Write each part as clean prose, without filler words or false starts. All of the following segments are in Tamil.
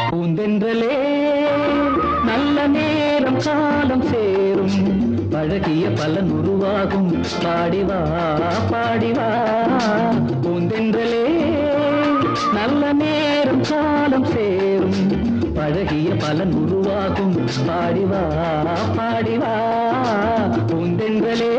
பூந்தென்றலே நல்ல நேரம் காலம் சேரும் பழகிய பலன் உருவாகும் பாடிவா பாடிவா பூந்தென்றலே நல்ல நேரம் காலம் சேரும் பழகிய பலன் உருவாகும் பாடிவா பாடிவா பூந்தென்றலே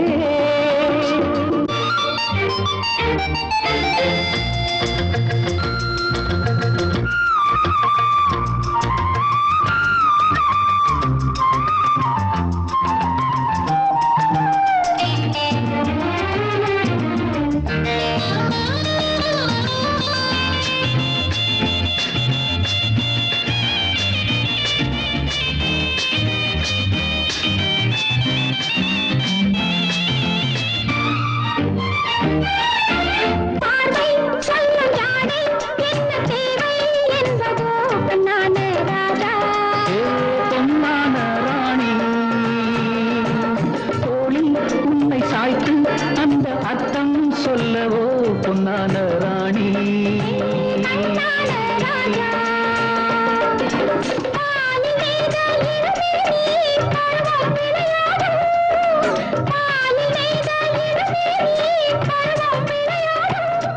சொல்லவோ பொன்னான ராணி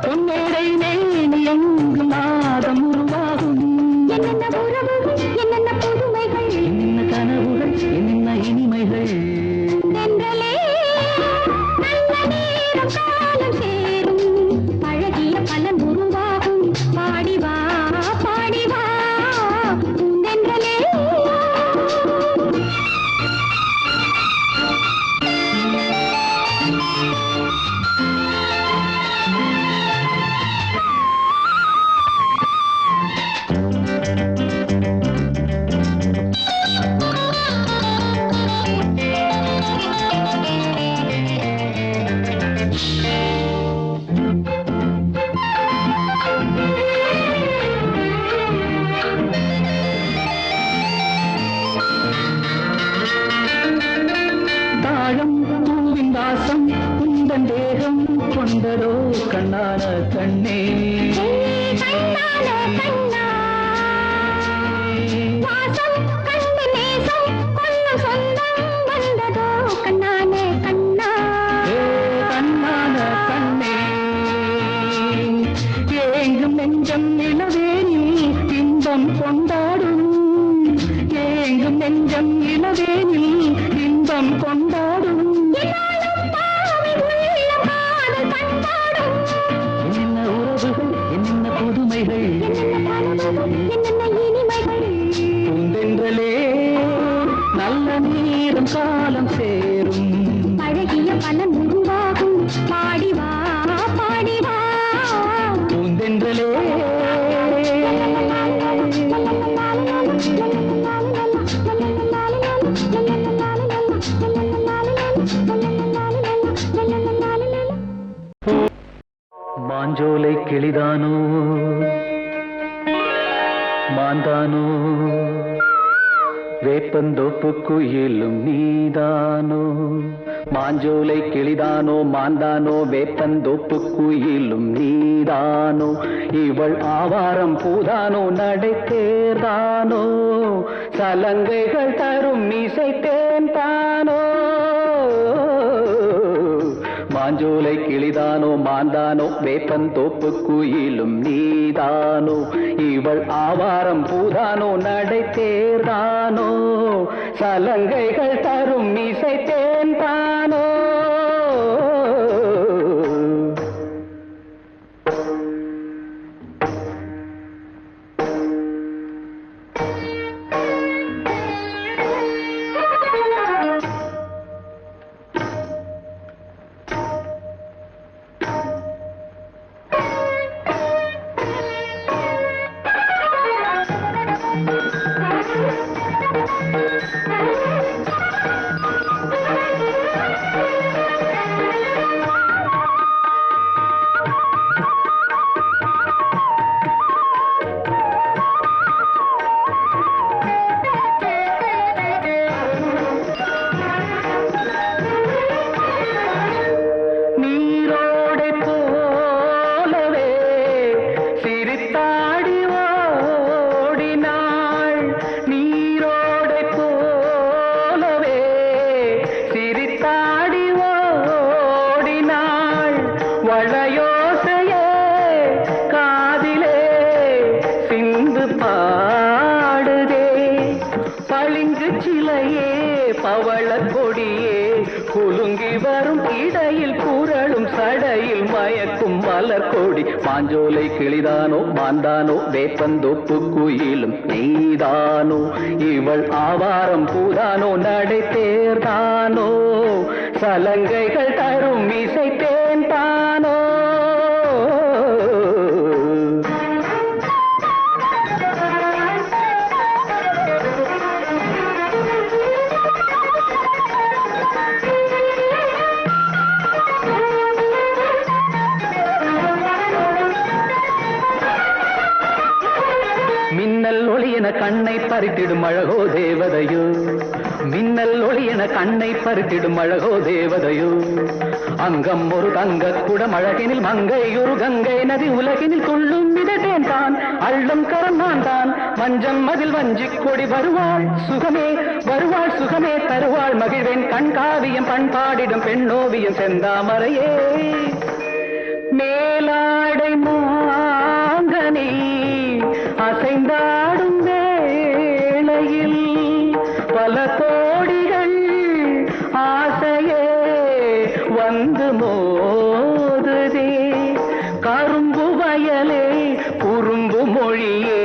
பொன்னேடை நேனி எங்கு மாதம் உருவாகும் என்னென்ன உறவுகள் என்னென்ன புதுமைகள் என்ன கனவுகள் என்ன இனிமைகள் தென்றலே நல்ல நேரம் காலம் சேரும் பழகிய பலன் உருவாகும் பாடிவா பாடிவா பூந்தென்றலே பூவின் வாசம் உந்தன் தேகம் கொண்டதோ கண்ணான கண்ணே வாசம் கண்ணு நேசம் கொல்ல சொந்தம் வந்ததோ கண்ணானே கண்ணா கண்ணான கண்ணே ஏங்கும் நெஞ்சம் இளவேனி இன்பம் கொண்டாடும் ஏங்கும் நெஞ்சம் இளவேனி இன்பம் கொண்டாடும் என்னென்ன உறவுகள் என்னென்ன புதுமைகள் என்னென்ன இனிமைகள் பூந்தென்றலே நல்ல நேரம் காலம் சேரும் பழகிய பலன் உருவாகும் பாடிவா பாடிவா பூந்தென்றலே மாஞ்சோலை கிளிதானோ மாந்தானோ வேப்பந்தோப்பு குயிலும் நீதானோ மாஞ்சோலை கிளிதானோ மாந்தானோ வேப்பந்தோப்பு குயிலும் நீதானோ இவள் ஆவாரம் பூதானோ நடை தேர்தானோ சலங்கைகள் தரும் இசை தேன் தானோ மாஞ்சோலை கிளிதானோ மாந்தானோ வேப்பந்தோப்பு குயிலும் நீதானோ இவள் ஆவாரம் பூதானோ நடை தேர்தானோ சலங்கைகள் தரும் இசை தேன் தானோ பனிச்சிலையே பவள கொடியே குலுங்கி வரும் இடையில் புரளும் சடையில் மயக்கும் மலர் கொடி மாஞ்சோலை கிளிதானோ மாந்தானோ வேப்பந்தோப்பு குயிலும் நீதானோ இவள் ஆவாரம் பூதானோ நடை தேர்தானோ சலங்கைகள் தரும் இசை தேன் தானோ மின்னல் ஒளியென கண்ணை பறித்திடும் அழகோ தேவதையோ மின்னல் ஒளியென கண்ணை பறித்திடும் அழகோ தேவதையோ அங்கம் ஒரு தங்க குடம் அழகினில் மங்கை ஒரு கங்கை நதி உலகினில் துள்ளும் மிதட்டேன் தான் அள்ளும் கரம் நான் தான் மஞ்சம் அதில் வஞ்சிக் கொடி வருவாள் சுகமே தருவாள் மகிழ்வேன் கண்காவியம் பண்பாடிடும் பெண்ணோவியம் செந்தாமரையே மேலாடை மாங்கனி அசைந்தாடும் வேளையில் பல கோடிகள் ஆசையே வந்து மோதுதே கரும்பு வயலே குறும்பு மொழியே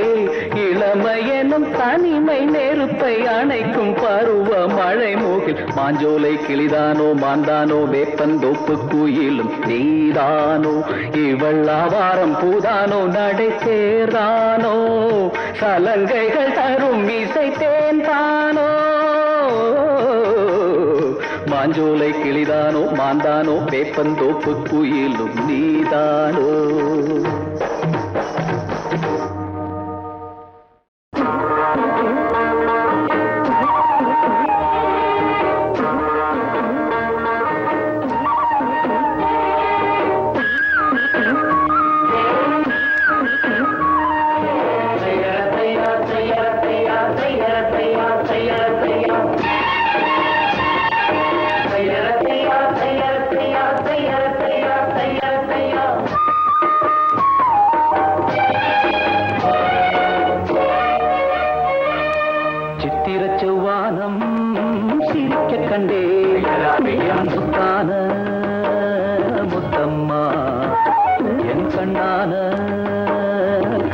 இளமையெனும் தனிமை நெருப்பை அணைக்கும் பருவ மழை மூகில் மாஞ்சோலை கிளிதானோ மாந்தானோ வேப்பந்தோப்பு குயிலும் நீதானோ இவள் ஆவாரம் பூதானோ நடை தேர்தானோ சலங்கைகள் தரும் இசை தேன் தானோ மாஞ்சோலை கிளிதானோ மாந்தானோ வேப்பந்தோப்பு குயிலும் நீதானோ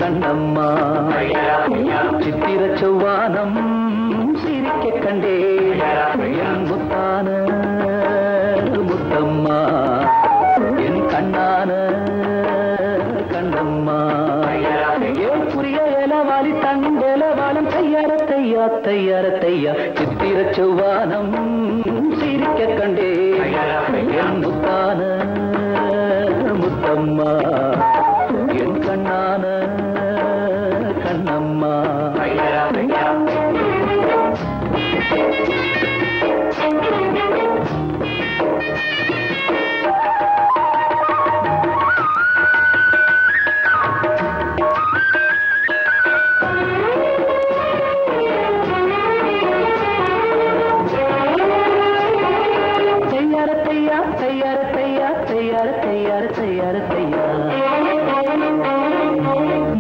கண்ணம்மா சித்திர செவ்வானம் சிரிக்க கண்டே என் முத்தான முத்தம்மா என் கண்ணான கண்ணம்மா ஏன் புரிய இலவாலி தண்டேலவாலம் தையார தையா தையார தையா சித்திர செவ்வானம் சிரிக்க கண்டே என் முத்தான முத்தம்மா என் கண்ணான கண்ணம்மா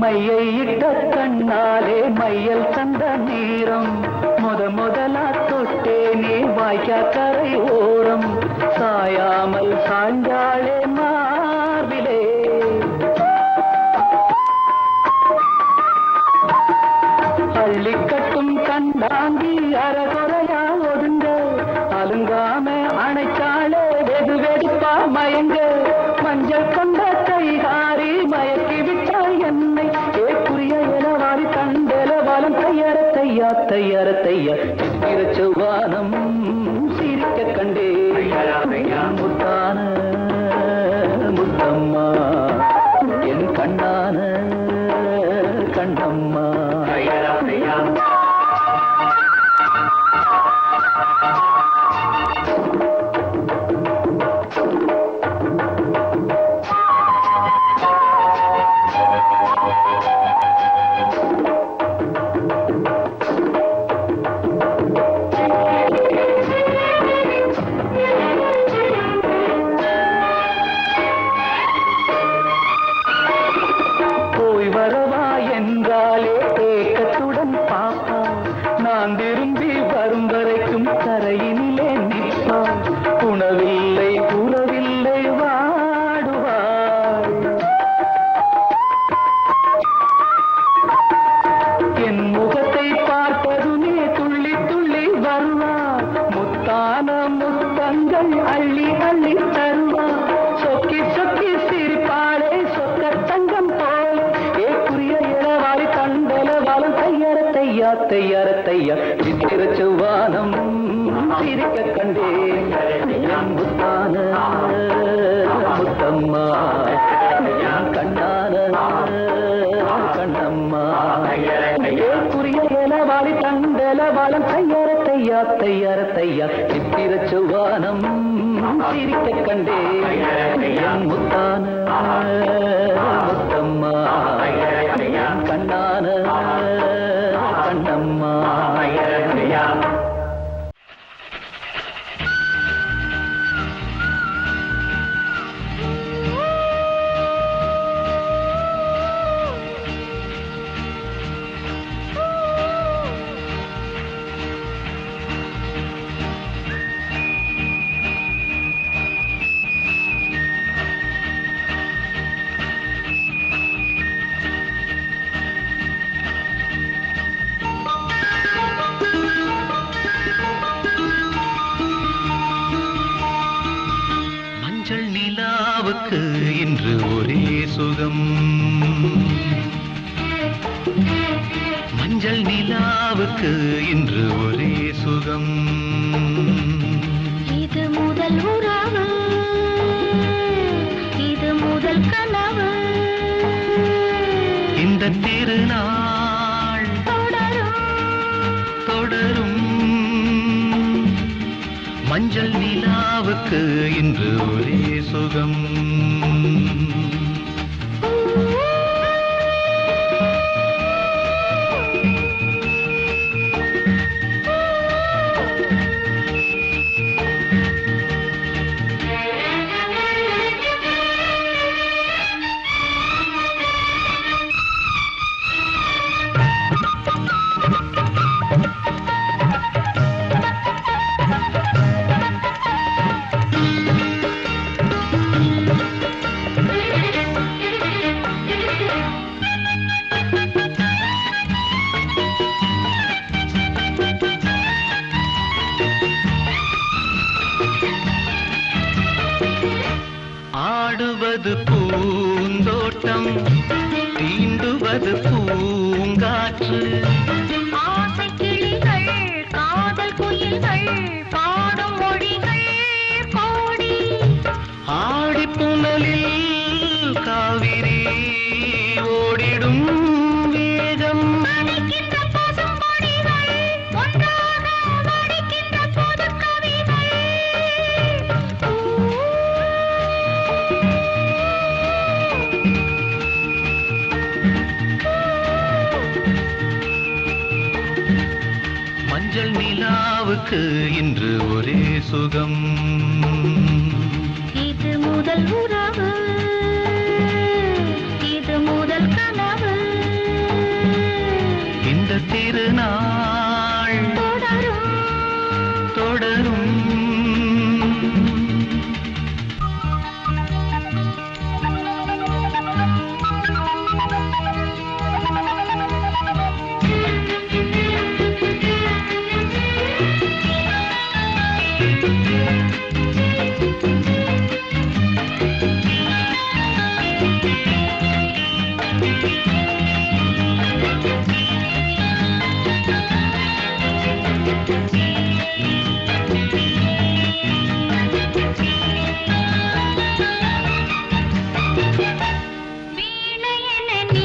மையை இட்ட கண்ணாலே மையல் தந்த நீரம் முதலா தொட்டேனே வாய்க்கா கரை ஓரம் சாயாமல் சாய்ந்தாளே மார்பிலே அள்ளி கட்டும் கண்டாங்கி அறகுறையா ஒதுங்க அலுங்காம அணைச்சாளே வெகு வெடிப்பா மயங்க மஞ்சள் கொண்ட கைகாரி மயக்கி விட்டாய் என்னை ஏக்குரிய இலவாரி தண்டெலவாலம் தையார தையா தையார தையா சித்திர செவ்வானம் சிரிக்க கண்டே முத்தான முத்தம்மா என் கண்ணான கண்ணம்மா நான் திரும்பி வரும் தையா தையார தையா சித்திர செவ்வானம் சிரிக்க கண்டேன் என் முத்தான முத்தம்மா கண்ணான கண்ணம்மா புரிய வாழி தண்டல வாழம் தையார தையா தையார தையா சித்திர செவ்வானம் சிரிக்க கண்டேன் என் முத்தான முத்தம்மா கண்ணான கண்ணம்மா. இன்று ஒரே சுகம் மஞ்சள் நிலாவுக்கு இன்று ஒரே சுகம் இது முதல் உறவு இது முதல் கனவு இந்த திருநாள் தொடரும் தொடரும் மஞ்சள் நிலாவுக்கு இன்று ஒரே சுகம் ஆடுவது பூந்தோட்டம் தீண்டுவது பூங்காற்று ஆசை கிளிகள் காதல் குயில்கள் பாடும் மொழிகள் கோடி ஆடி புனலில் காவிரி ஓடிடும் வேகம் நனைக்கின்ற பசும்பொடிகள் ஒன்றாக வடிக்கின்ற புதுக் கவிகள் மஞ்சள் நிலாவுக்கு இன்று ஒரே சுகம் இது முதல் உறவு இது முதல் கனவு இந்த திருநாள் தொடரும் தொடரும் வீணையென நீ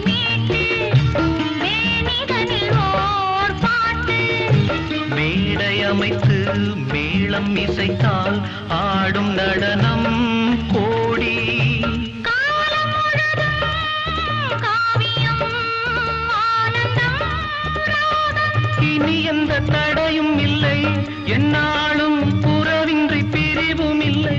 மீட்டு மேனிதனில் ஓர் பாட்டு மேடை அமைத்து மேளம் இசைத்தால் ஆடும் நடனம் கோடி காலம் முழுதும் காவியம் ஆனந்தம் ராகம் இனி எந்த தடையும் இல்லை என்னாலும் புறவின்றி பிரிவும் இல்லை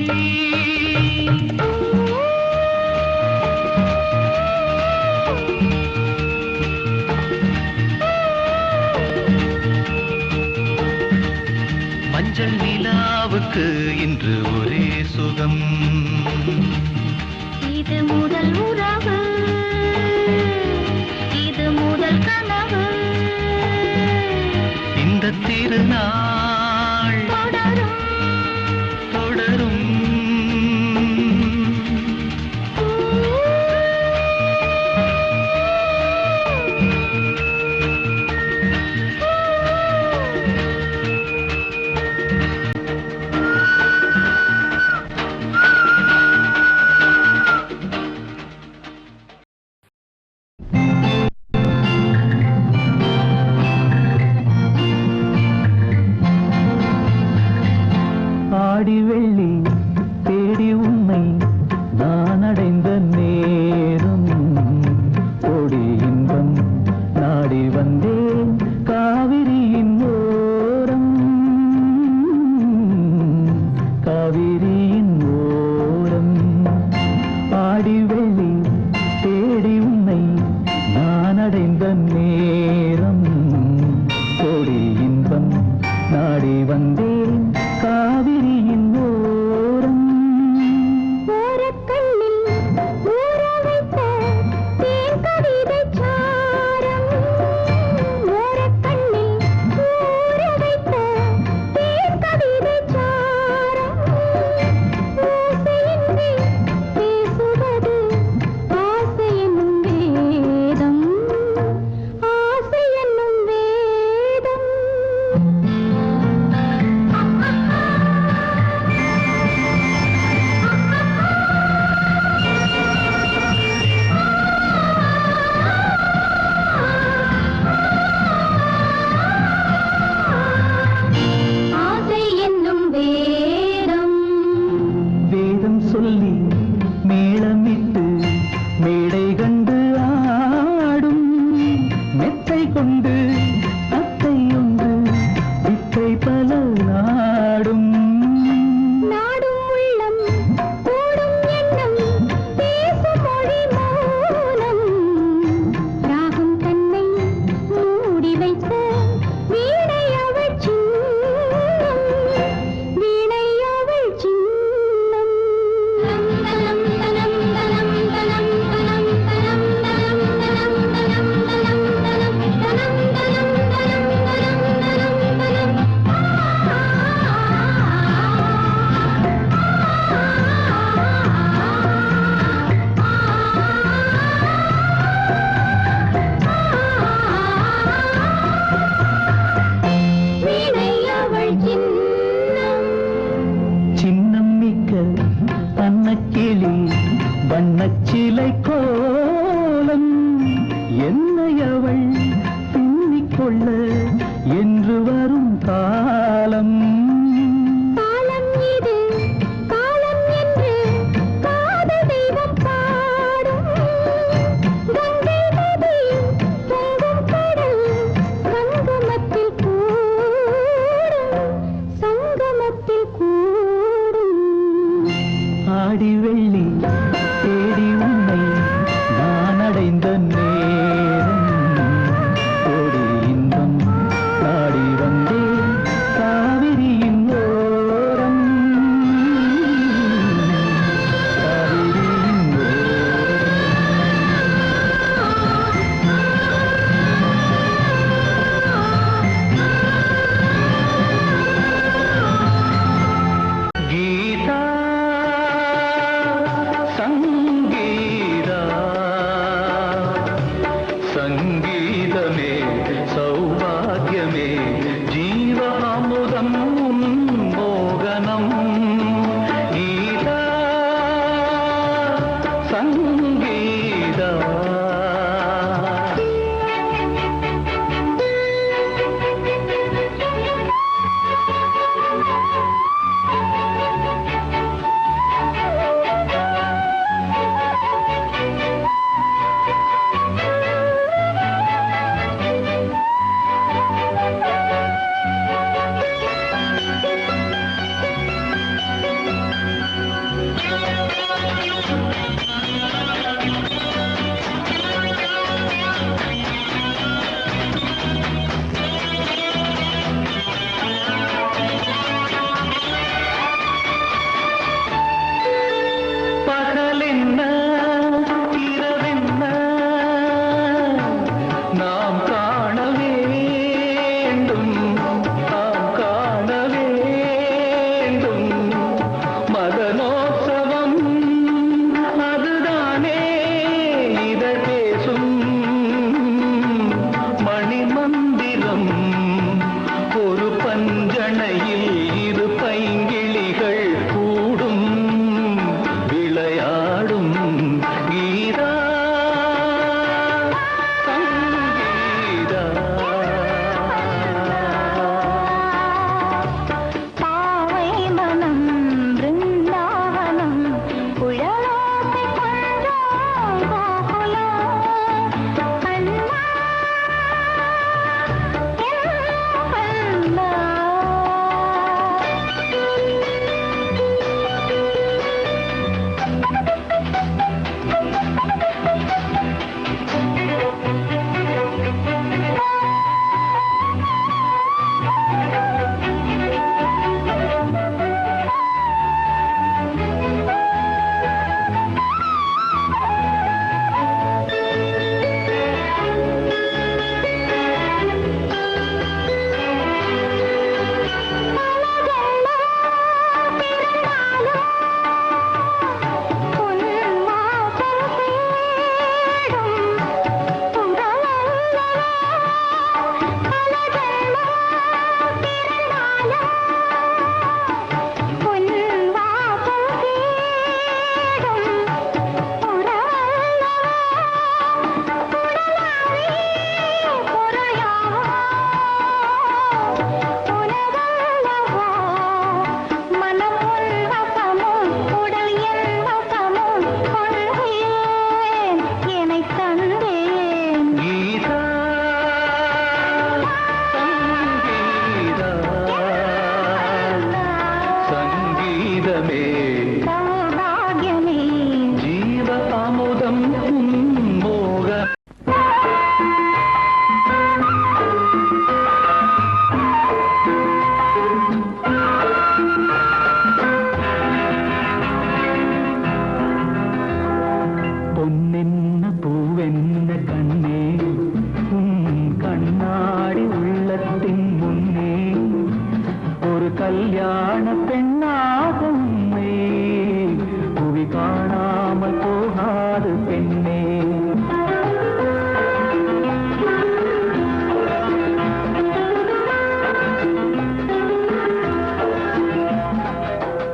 மஞ்சள் நிலாவுக்கு இன்று ஒரே சுகம் இது முதல் உறவு இது முதல் கனவு இந்த திருநாள் தொடரும் தொடரும் ஆடி வெள்ளி தேடி உன்னை நான் அடைந்த நேரம் கோடி இன்பம் நாடி வந்தேன் காவிரியின் ஓரம் காவிரியின் ஓரம் ஆடி வெள்ளி தேடி உன்னை நான் அடைந்த நேரம் கோடி இன்பம் நாடி வந்தேன் காவிரியின் ஓரம் ஓரக்கண்ணில் ஊற வைத்த தேன் கவிதை சாரம் ஓரக்கண்ணில் ஊற வைத்த தேன் கவிதை சாரம் ஓசையின்றி பேசுவது ஆசை என்னும் வேதம் ஆசை என்னும் வேதம் ஆசை என்னும் வேதம் வேதம் சொல்லி மேளமிட்டு மேடை கண்டு ஆடும் மெத்தை கொண்டு அத்தை ஒன்று வித்தை பல நாடும் நாடும் உள்ளம் கூடும் எண்ணம் பேசும் மொழி மௌனம் ராகம் தன்னை மூடி வைத்த வீணை அவள் சின்னம் வீணை அவள் சின்னம் தனம் தனம் தனம் தனம் தனம் தனம் தனம் தனம் தனம் வீணை அவள் சின்னம் சின்னம் மிக்க அன்னக்கிளி வண்ணச்சிலை கோலம் என்னை அவள் பின்னிக்கொள்ள என்று வரும் காலம் காலம் இது காலம் என்று காதல் தெய்வம் பாடும் கங்கை நதி பொங்கும் கடல் சங்கமத்தில் கூடும் ஆடி வெள்ளி தேடி உன்னை நான் அடைந்த நேரம் கோடி இன்பம் நாடி வந்தேன் காவிரியின் ஓரம் காவிரியின் கீதா சங்கீதா சங்கீதமே சௌபாகியமே ஜீவாமுதம் மோகனம் கீதா சங்கீதா பகலென்ன இரவென்ன நாம் காண வேண்டும் நாம் காண வேண்டும் மதனோத்சவம் அதுதானே இதழ் பேசும் மணிமந்திரம் ஒரு பஞ்சணையில் இரு பைங்கிளிகள் கூடும் விளையாடும் கீதா சங்கீதா பாவை மனம் கல்யாண பெண்ணாக உன்னை புவி காணாமல் போகாது பெண்ணே.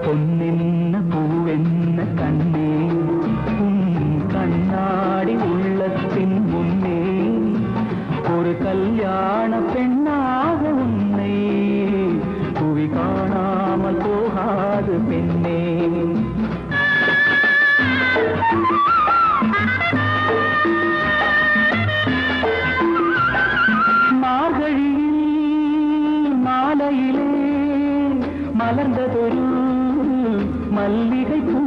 பொன்னென்ன பூவென்ன கண்ணே உன் கண்ணாடி உள்ளத்தின் முன்னே ஒரு கல்யாண பெண்ணாக உன்னை புவி காணாமல் போகாது பெண்ணே. மார்கழியில் மாலையிலே மலர்ந்ததொரு மல்லிகை பூ,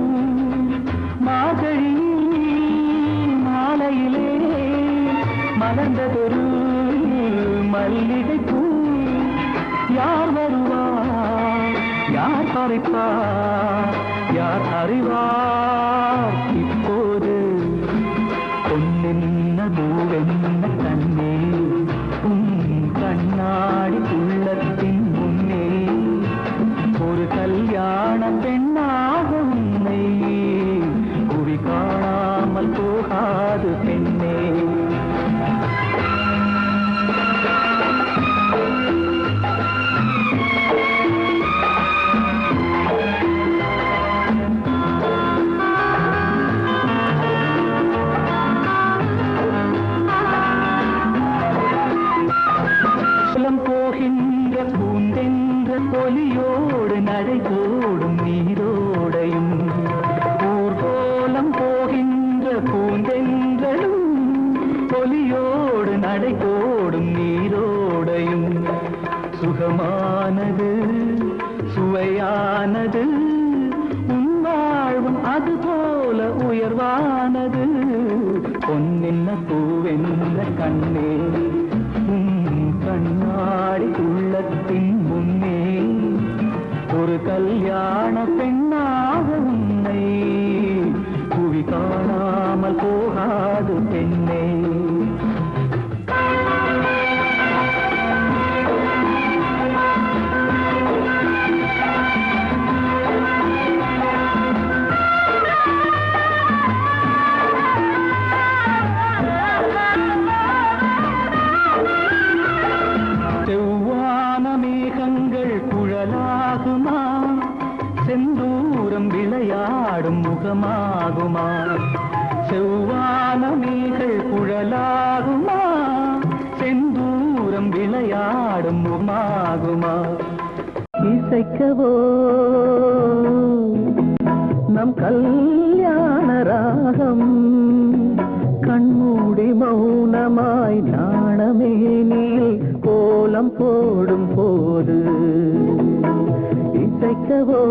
மார்கழியில் மாலையிலே மலர்ந்ததொரு மல்லிகை பூ. யார் வருவார், யார் பறிப்பார், யார் அறிவார் இப்போது. பொன்னென்ன பூவென்ன கண்ணே உன் கண்ணாடி உள்ளத்தின் முன்னே ஒரு கல்யாண பெண்ணாக உன்னை புவி காணாமல் போகாது பெண்ணே. போகின்ற பூந்தென்ற பொலியோடு நடை போடும் நீரோடையும், ஊர்கோலம் போகின்ற பூந்தென்றலும் பொலியோடு நடை போடும் நீரோடையும். சுகமானது சுவையானது உன் வாழ்வும் அதுபோல உயர்வானது. பொன்னென்ன பூவென்ன கண்ணே கண்ணாடி உள்ளத்தின் முன்னே ஒரு கல்யாண பெண்ணாக உன்னை புவி காணாமல் போகாது பெண்ணே. குழலாகுமா செந்தூரம் விளையாடும் முகமாகுமா, செவ்வானமேகள் குழலாகுமா செந்தூரம் விளையாடும் முகமாகுமா. இசைக்கவோ நம் கல்யாண ராகம், கண்மூடி மௌனமாய் நாணமேனில் கோலம் போடும் போது இசைக்கவோ.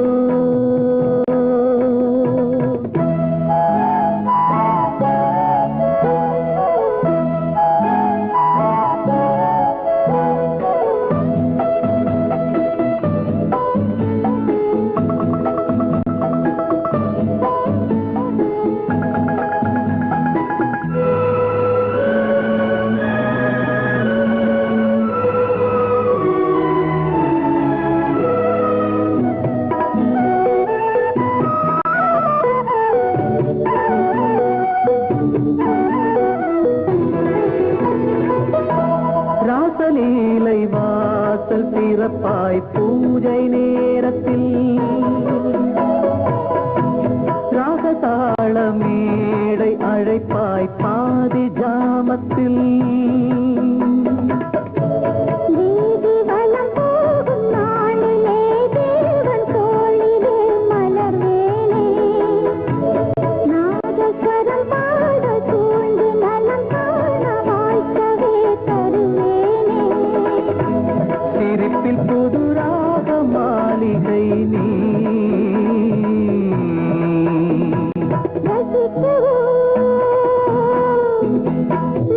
ராசலீலை வாசல் திறப்பாய் பூஜை நேரத்தில், ராகதாள மேடை அழைப்பாய் பாதி ஜாமத்தில். புதுராக மாளிகை நீ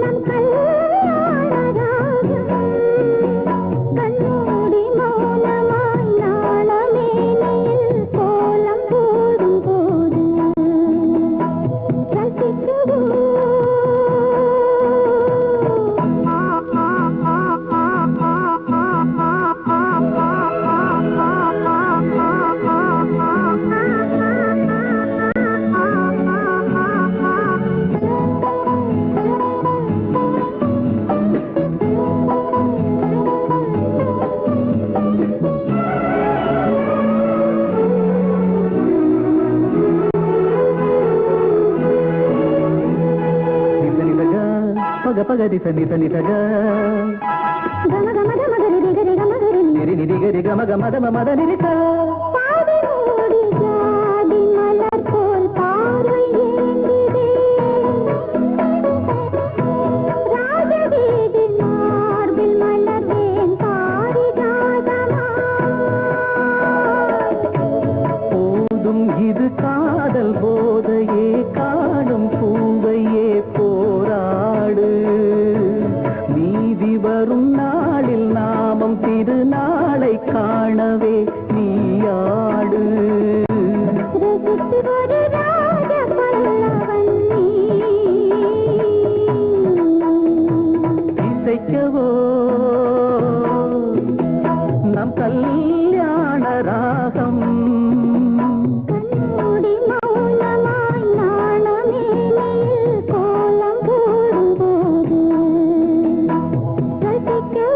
நம் கல்யாண பகரி சனி சனி சக கம கம கம கரி கரி கம கரி நிரி நிரி கரி கம கம தம மத நிரிசா பாதி மூடி ஜாதி மலர் போல் பார்வை ஏங்குதே ராஜவீதி மார்பில் மலர்வேன் பாரிஜாதமா போதும் இது காதல் போதையே காணும் பூவையே போராடு நீதி வரும் நாளில் நாமம் திருநாளை காணவே நீயாடு ரசித்து ஒரு ராஜ பல்லவன் நீ இசைக்கவோ நம் கல்யாண ராகம் கண்மூடி மௌனமாய் நாணமேனில் கோலம் போடும்போது ரசிக்கவோ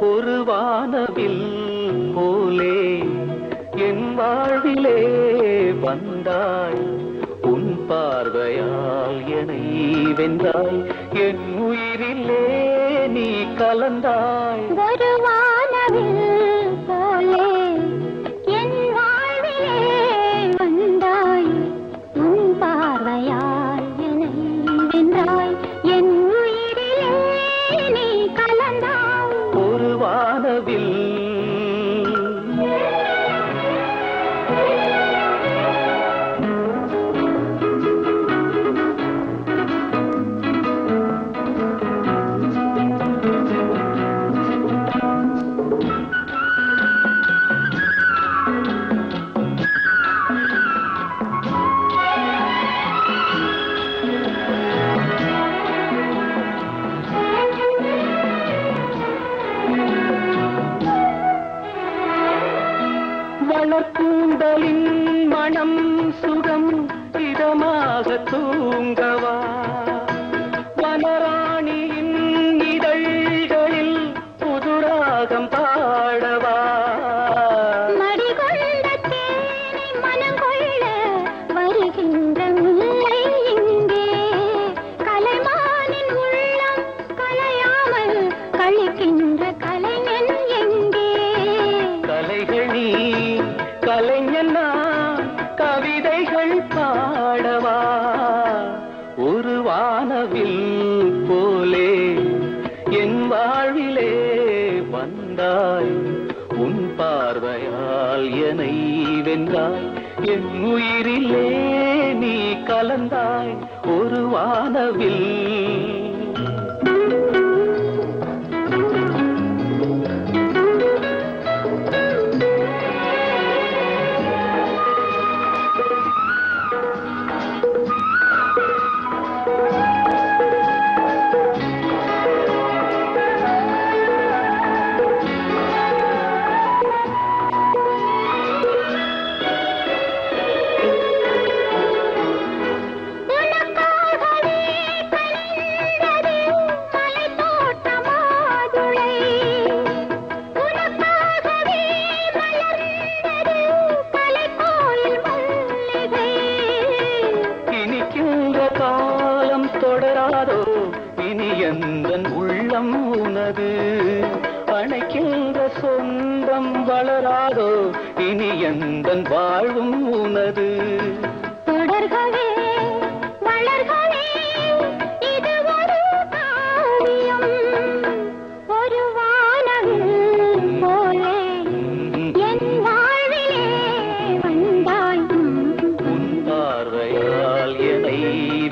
ஒரு வானவில் போலே என் வாழ்விலே வந்தாய் உன் பார்வையால் என்னை வென்றாய் என் உயிரிலே நீ கலந்தாய் ஒரு வானவில் போலே என் வாழ்விலே வந்தாய் உன் பார்வையால் என்னை வென்றாய் என் உயிரிலே நீ கலந்தாய் ஒரு வானவில் வளர்க்கூந்தலின் மனம் சுகம் இதமாக தூங்கவா வனராணியின் இதழ்களில் புதுராகம் பாடவா மடிகொண்ட தேனை மனம் கொள்ள வருகின்ற முல்லை இங்கே கலைமானின் உள்ளம் கலையாமல் கழிக்கின்ற கலைஞன் எங்கே கலைகள் நீ கலைஞன் நான் கவிதைகள் பாடவா ஒரு வானவில் போலே என் வாழ்விலே வந்தாய் உன் பார்வையால் என்னை வென்றாய் என் உயிரிலே நீ கலந்தாய் ஒரு வானவில் உனக்காகவே கனிந்தது மலைத்தோட்ட மாதுளை உனக்காகவே மலர்ந்தது கலைக்கோயில் மல்லிகை இனிக்கின்ற காலம் தொடராதோ இனி எந்தன் உள்ளம் உனது அணைக்கின்ற சொந்தம் வளராதோ இனி எந்தன் வாழ்வும் உனது தொடர்கவே வளர்கவே இது ஒரு காவியம் ஒரு வானவில் போலே என் வாழ்விலே வந்தாய் உன் பார்வையால் என்னை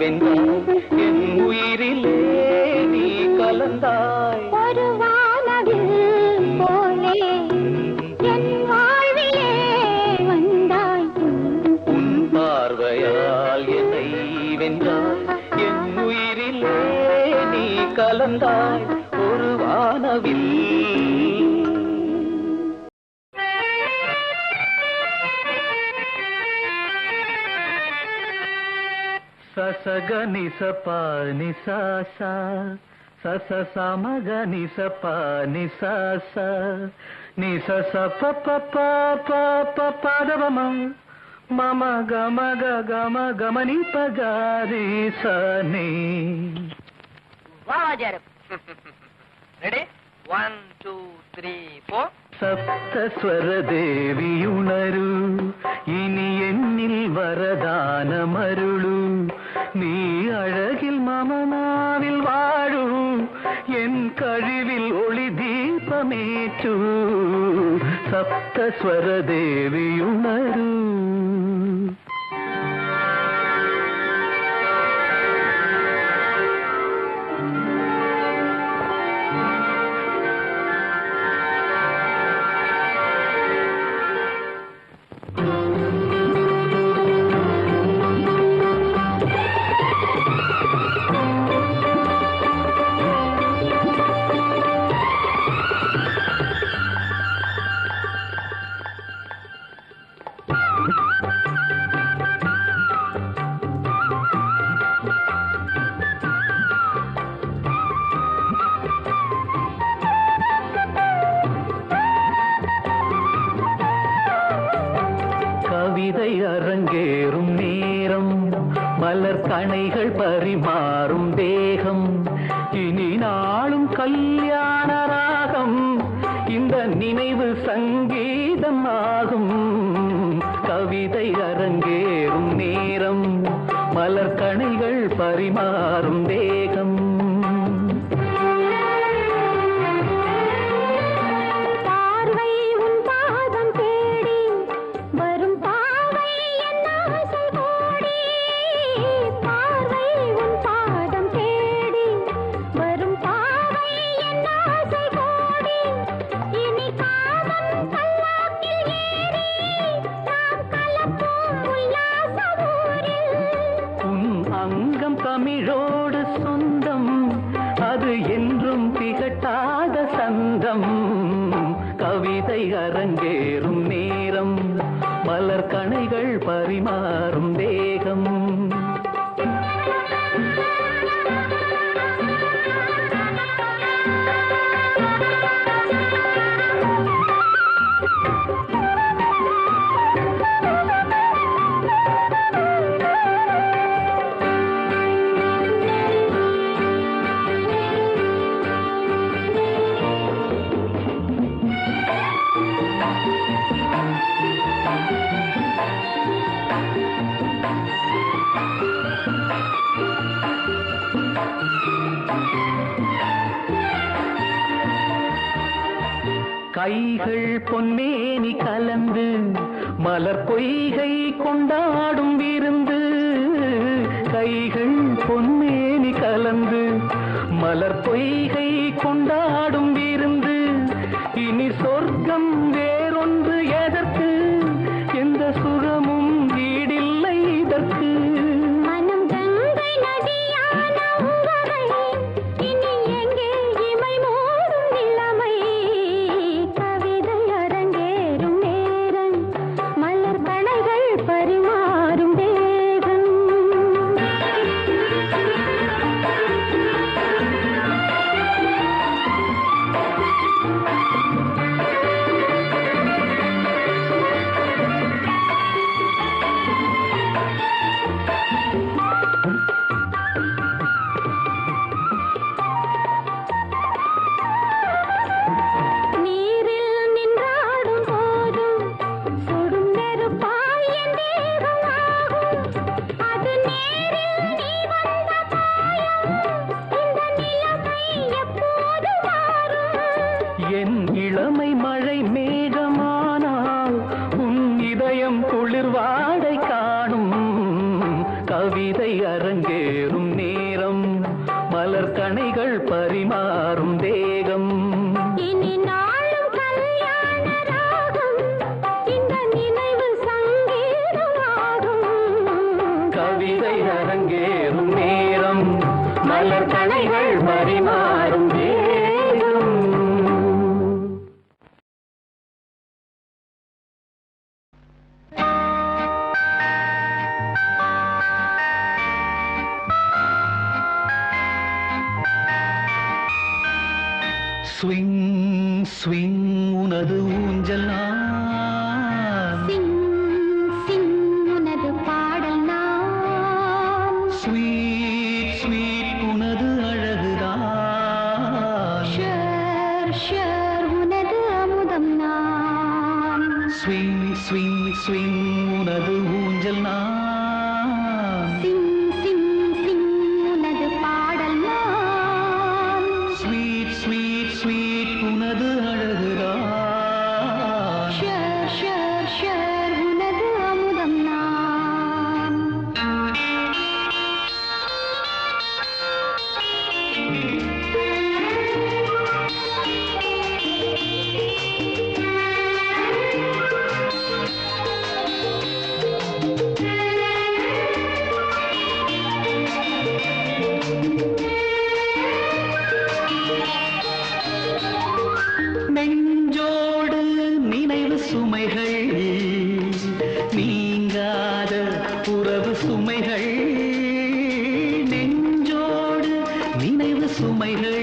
வென்றாய் என் உயிரிலே நீ கலந்தாய் ஒரு வானவில் போலே என் வாழ்விலே வந்தாய் உன் பார்வையால் தந்தாய் ஒரு வானவில். சசகனி சபா நிசாசா சச சமக நிசப நிசாச நிசச பதவமம் மம கம கம கமனி பகாரி சனி. ரெடி 1 2 3 4. സപ്തസ്വര ദേവിയുണരു ഇനി എന്നിൽ വരദാനമരുളു നീ അഴകിൽ മമനാവിൽ വാഴൂ എൻ കഴിവിൽ ഒളി ദീപമേറ്റു സപ്തസ്വര ദേവിയുണരു. கவிதை அரங்கேறும் நேரம் மலர் கணைகள் பரிமாறும் தேகம் இனி நாளும் கல்யாண ராகம் இந்த நினைவு சங்கீதம் ஆகும். கவிதை அரங்கேறும் நேரம் மலர் கணைகள் பரிமாறும் தேகம். அங்கம் தமிழோடு சொந்தம் அது என்றும் திகட்டாத சந்தம். கவிதை அரங்கேறும் நேரம் மலர் கணைகள் பரிமாறும் தேகம். கைகள் பொன்மேனி கலந்து மலர் பொய்கை கொண்டாடும் விருந்து. கைகள் பொன்மேனி கலந்து மலர் பொய்கை கொண்டாடும் விருந்து. இனி சொர்க்கம் வேறொன்று எதற்கு, எந்த சுகமும் ஈடில்லை இதற்கு. என் இளமை மழை மேகமானால் உன் இதயம் குளிர் வாடை காணும். கவிதை அரங்கேறும் நேரம் மலர் கணைகள் பரிமாறும் தேகம். இனி நாளும் கல்யாண ராகம் இந்த நினைவு சங்கீதமாகும். கவிதை அரங்கேறும் நேரம் மலர் கணைகள் பரிமாறும் ஸ்விங் ஸ்விங் உனது ஊஞ்சல் நான் சிங் சிங் உனது பாடல் நான் ஸ்வீட் ஸ்வீட் உனது அழகுதான் ஷர் ஷர் உனது அமுதம் நான் ஸ்விங் ஸ்விங் ஸ்விங் உனது ஊஞ்சல் நான் சிங் சிங் சிங் உனது பாடல் நான் ஸ்வீட் ஸ்வீட் ஸ்வீட் உனது அழகுதான் ஷர் ஷர் ஷர் உனது அமுதம் நான் நெஞ்சோடு நினைவு சுமைகள் நீங்காத உறவு சுமைகள் நெஞ்சோடு நினைவு சுமைகள்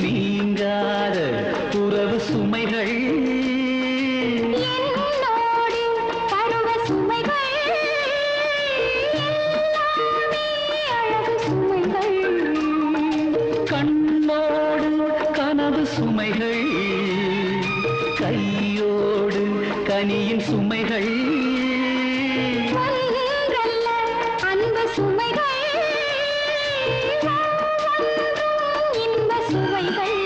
நீங்காத உறவு சுமைகள் என்னோடு பருவ சுமைகள் எல்லாமே அழகு சுமைகள் கண்ணோடு கனவு சுமைகள் கையோடு கனியின் சுமைகள் ஒன்றல்ல அன்பு சுமைகள் ஒவ்வொன்றும் இன்ப சுவைகள்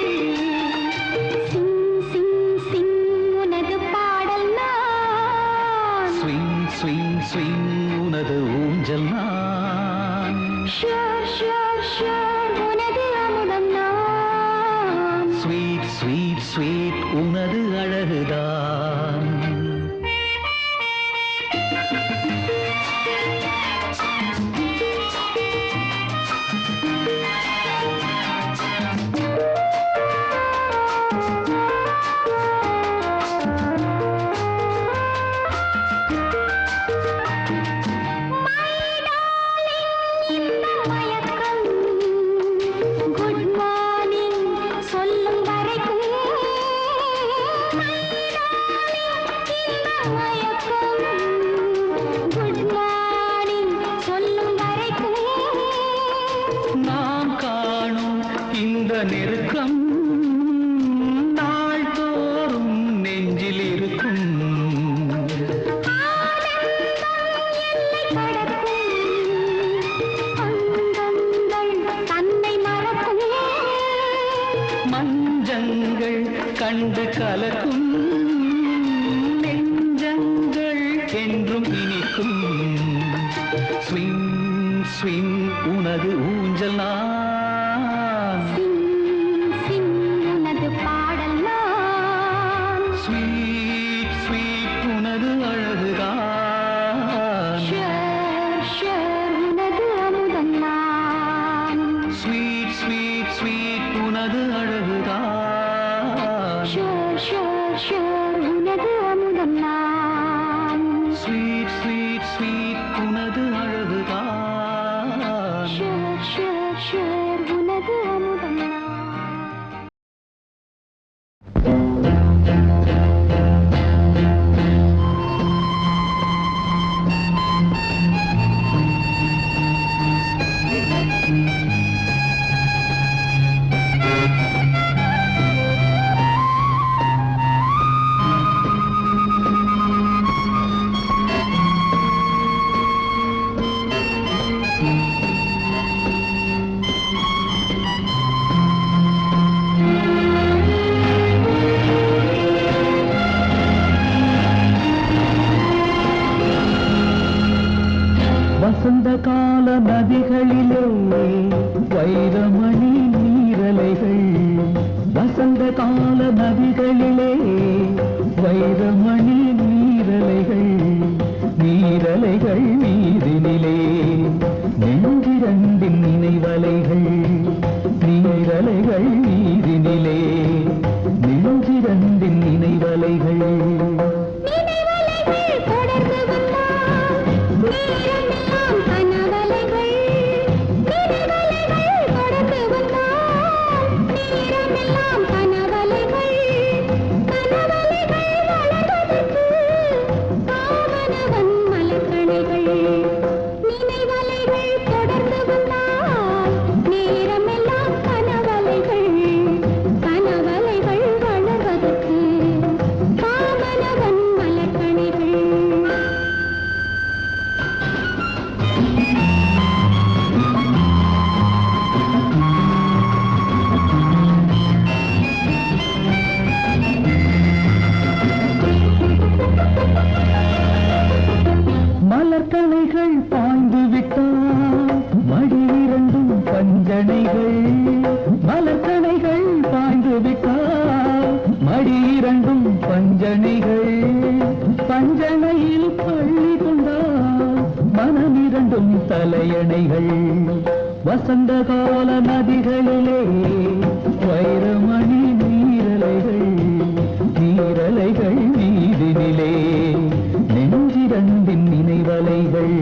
சிங் சிங் சிங் உனது பாடல் நான் ஸ்விங் ஸ்விங் ஸ்விங் உனது ஊஞ்சல் நான் ஷர் ஷர் ஷர் உனது அமுதம் நான் ஸ்வீட் ஸ்வீட் ஸ்வீட் உனது அழகுதான் இந்த மயக்கம் குட் மார்னிங் சொல்லும் வரைக்கும் இந்த மயக்கம் குட் மார்னிங் சொல்லும் வரைக்கும் நாம் காணும் இந்த நெருக்கம் நாள்தோறும் நெஞ்சில் இருக்கும் தன்னை மறக்கும் மஞ்சங்கள் கண்டு கலக்கும் நெஞ்சங்கள் என்றும் இனிக்கும் ஸ்விங் ஸ்விங் உனது ஊஞ்சல் நான் சிங் சிங் உனது பாடல் நான் ஸ்வீட் ஸ்வீட் உனது அழகுதான் ஷர் ஷர் உனது அமுதம் நான் ஸ்வீட் ஸ்வீட் ஸ்வீட் உனது அழகுதான் ஷர் ஷர் ஷர் உனது அமுதம் நான் ஸ்வீட் ஸ்வீட் ஸ்வீட் உனது அழகுதான் ஷர் ஷர் ஷர் உனது அமுதம் நான் தலையணைகள் வசந்த கால நதிகளிலே வைரமணி நீரலைகள் நீரலைகள் நீதினிலே நெஞ்சிரண்டின் நினைவலைகள்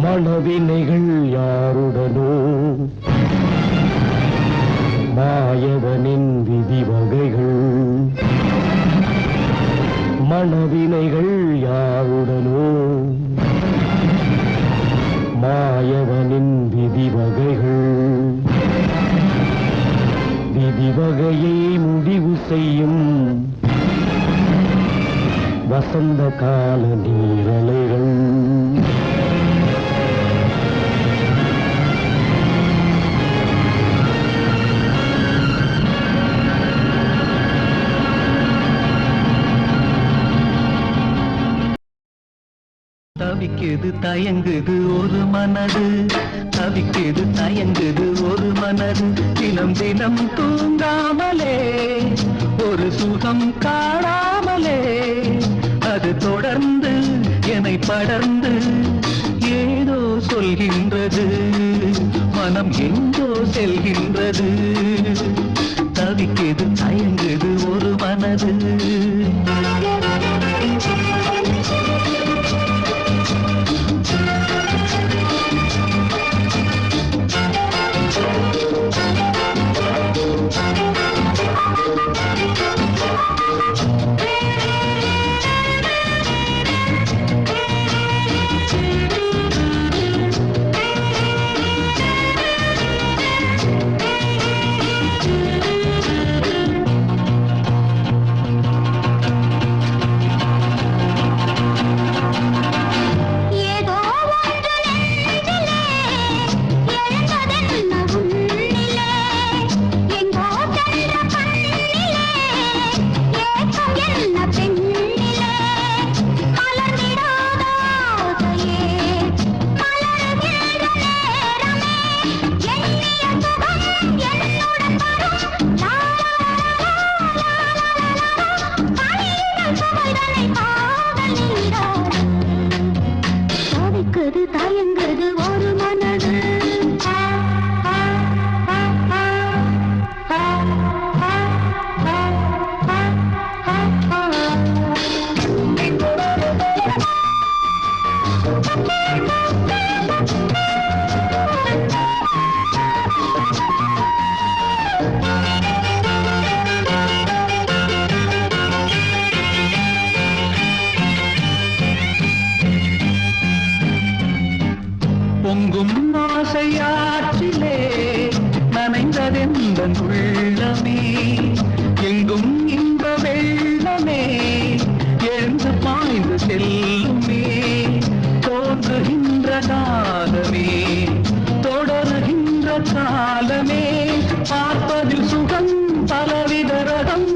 மனவினைகள் யாருடனோ மாயவனின் விதி வகைகள் மனவினைகள் யாருடனோ மாயவனின் விதி வகைகள் விதி வகையை முடிவு செய்யும் வசந்த கால நீரலைகள் தவிக்குது தயங்குது ஒரு மனது தவிக்குது தயங்குது ஒரு மனது தினம் தினம் தூங்காமலே ஒரு சுகம் காணாமலே அது தொடர்ந்து என்னை படர்ந்து ஏதோ சொல்கின்றது மனம் எங்கோ செல்கின்றது தவிக்குது தயங்குது ஒரு மனது தயங்குது ஒரு மனது பொங்கும் ஆசையாற்றிலே நனைந்ததெந்தன் உள்ளமே எங்கும் இன்ப வெள்ளமே எழுந்து பாய்ந்து செல்லுமே தோன்றுகின்ற காலமே தொடருகின்ற காலமே பார்ப்பதில் சுகம் பலவித ரகம்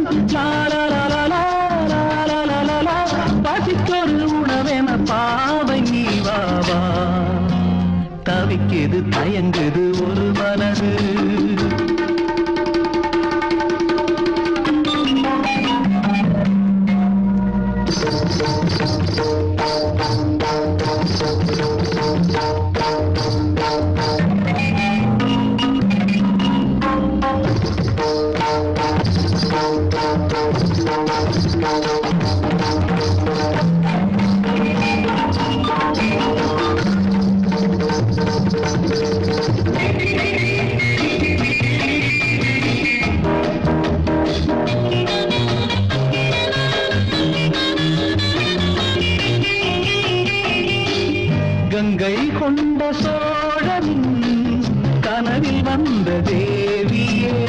பசிக்கொரு உணவென பாவை நீ வாவா தவிக்குது தயங்குது ஒரு மனது கங்கை கொண்ட சோழன் கனவில் வந்த தேவியே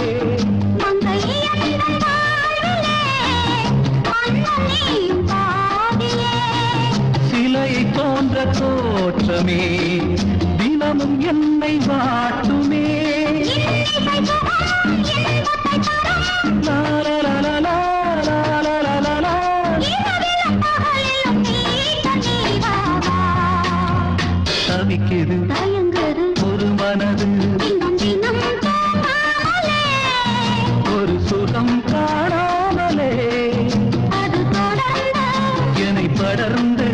சிலை தோன்ற தோற்றமே தினமும் என்னை வாட்டுமே தவிக்குது ஒரு மனது ஒரு சுகம் காணாமலே என்னை படர்ந்து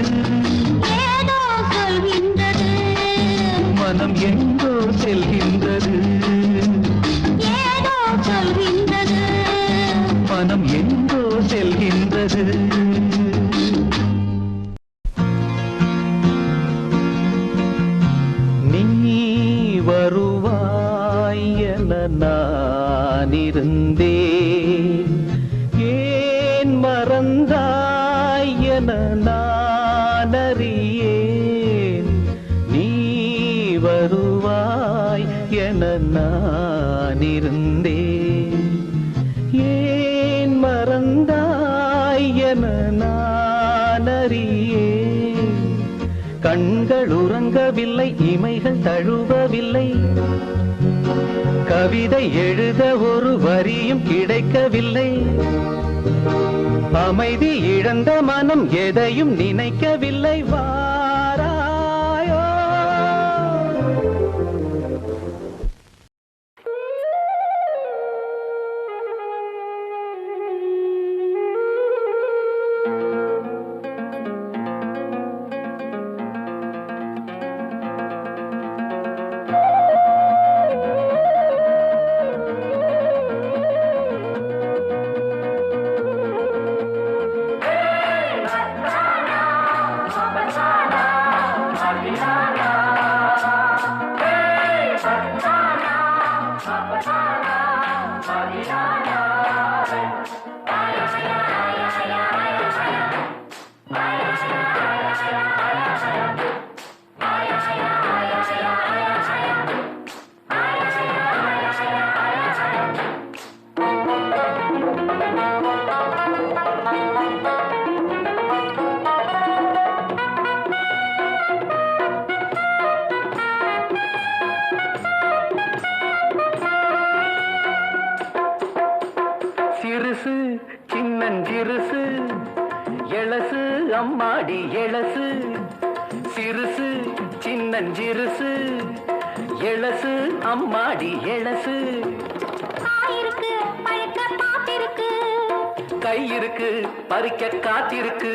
மனம் எங்கோ செல்கின்றது மனம் எங்கோ செல்கின்றது வருவாய் என நான் இருந்தேன் ஏன் மறந்தாய் என நான் அறியேன் நீ வருவாய் என நான் இருந்தேன் ஏன் மறந்தாய் என நான் அறியேன் கண்கள் உறங்கவில்லை இமைகள் தழுவவில்லை கவிதை எழுத ஒரு வரியும் கிடைக்கவில்லை அமைதி இழந்த மனம் எதையும் நினைக்கவில்லை வாராயோ சிறுசு சின்னஞ்சிறுசு எழசு அம்மாடி எழசு சிறுசு சின்னஞ்சிறுசு எழசு அம்மாடி எழசு கை இருக்கு பறிக்க காத்திருக்கு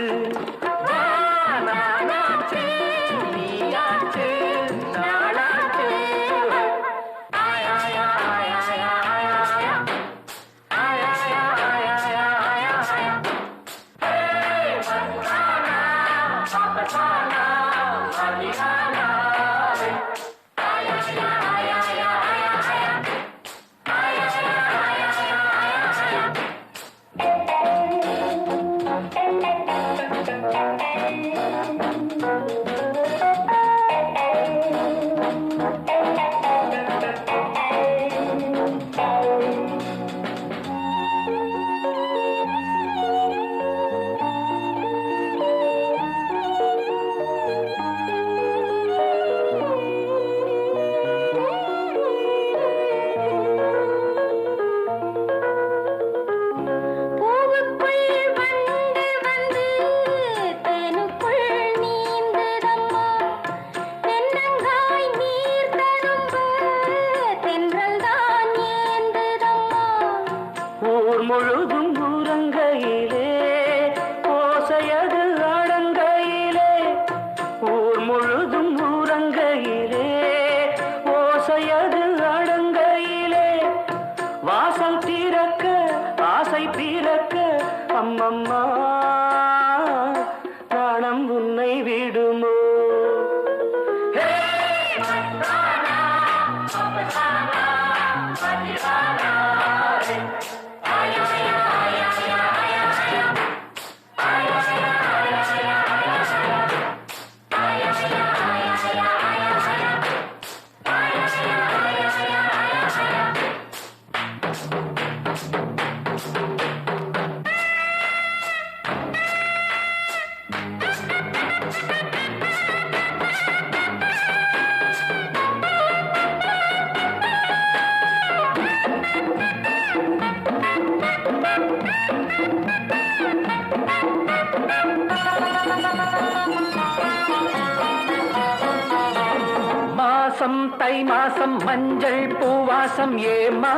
மாசம் தை மாசம் மஞ்சள் பூவாசம் ஏமா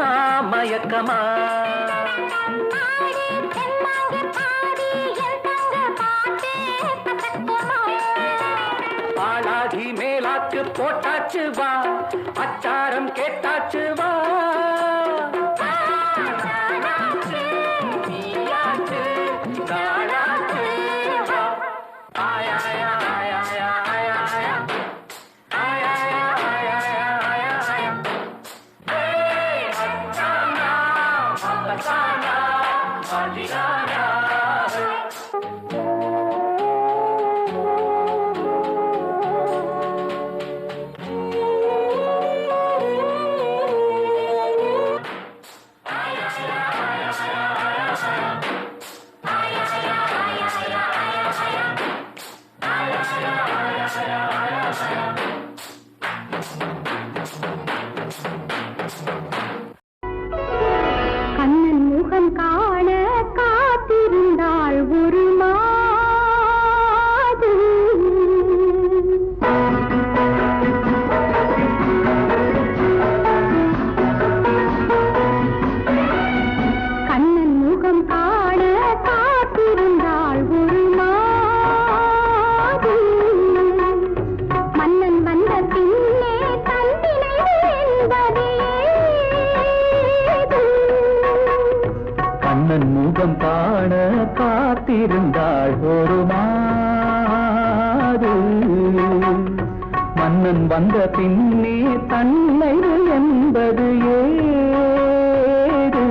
மயக்கமா ஆளாகி மேலாக்கு போட்டாச்சு வா அச்சாரம் கேட்டாச்சு வா கண்ணன் முகம் காண காத்திருந்தாள் ஒரு மாது கண்ணன் முகம் காண காத்திருந்தாள் ஒரு மாது மன்னன் வந்த பின்னே தந்தினை என்பதே கண்ணன் முகம் காண காத்திருந்தாள் ஒரு மாது மன்னன் வந்த பின்னே தன்னை என்பது ஏது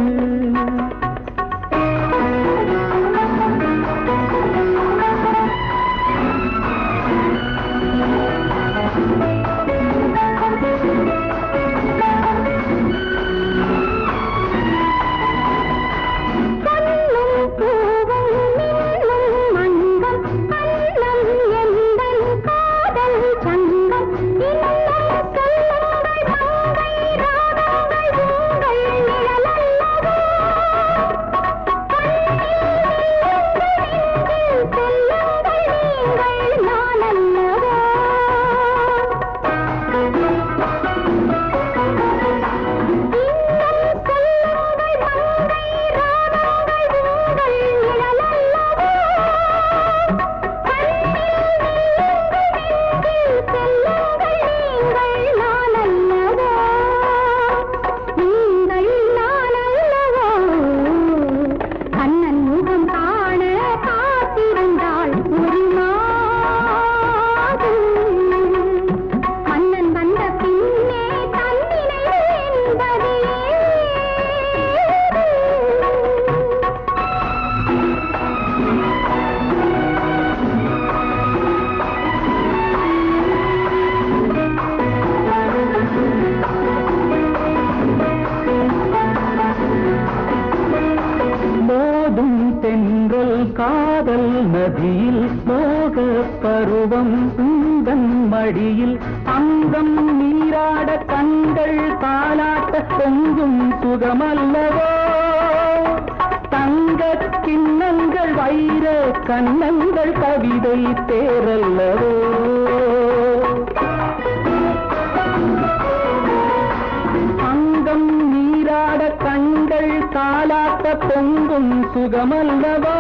காதல் நதியில் மோக பருவம் உந்தன் மடியில் அங்கம் நீராட கண்கள் தாலாட்ட பொங்கும் சுகமல்லவோ தங்க கிண்ணங்கள் வைர கண்ணங்கள் கவிதை தேரல்லவோ அங்கம் நீராட கண்கள் தாலாட்ட பொங்கும் சுகமல்லவோ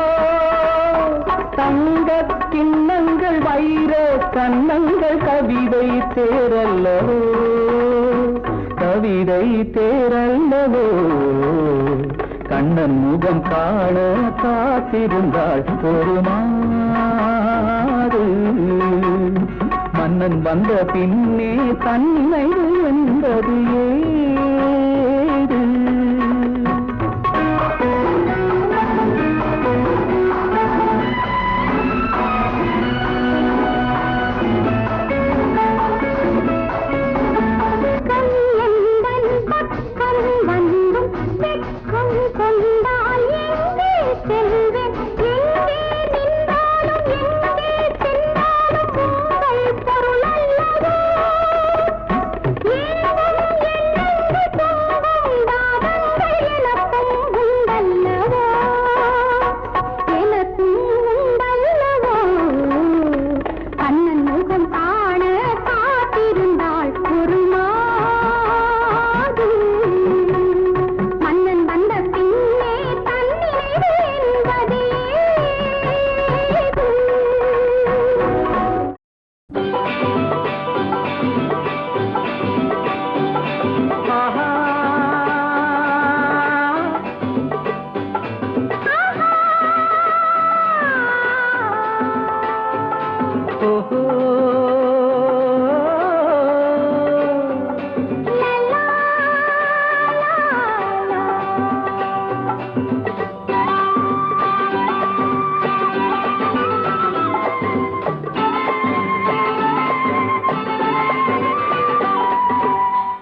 தங்க கிண்ணங்கள் வைர கண்ணங்கள் கவிதை தேரல்லவோ கவிதை தேரல்லவோ கண்ணன் முகம் காண காத்திருந்தாள் ஒரு மாது மன்னன் வந்த பின்னே தன்னை என்பது ஏது பொருள் அல்லவோ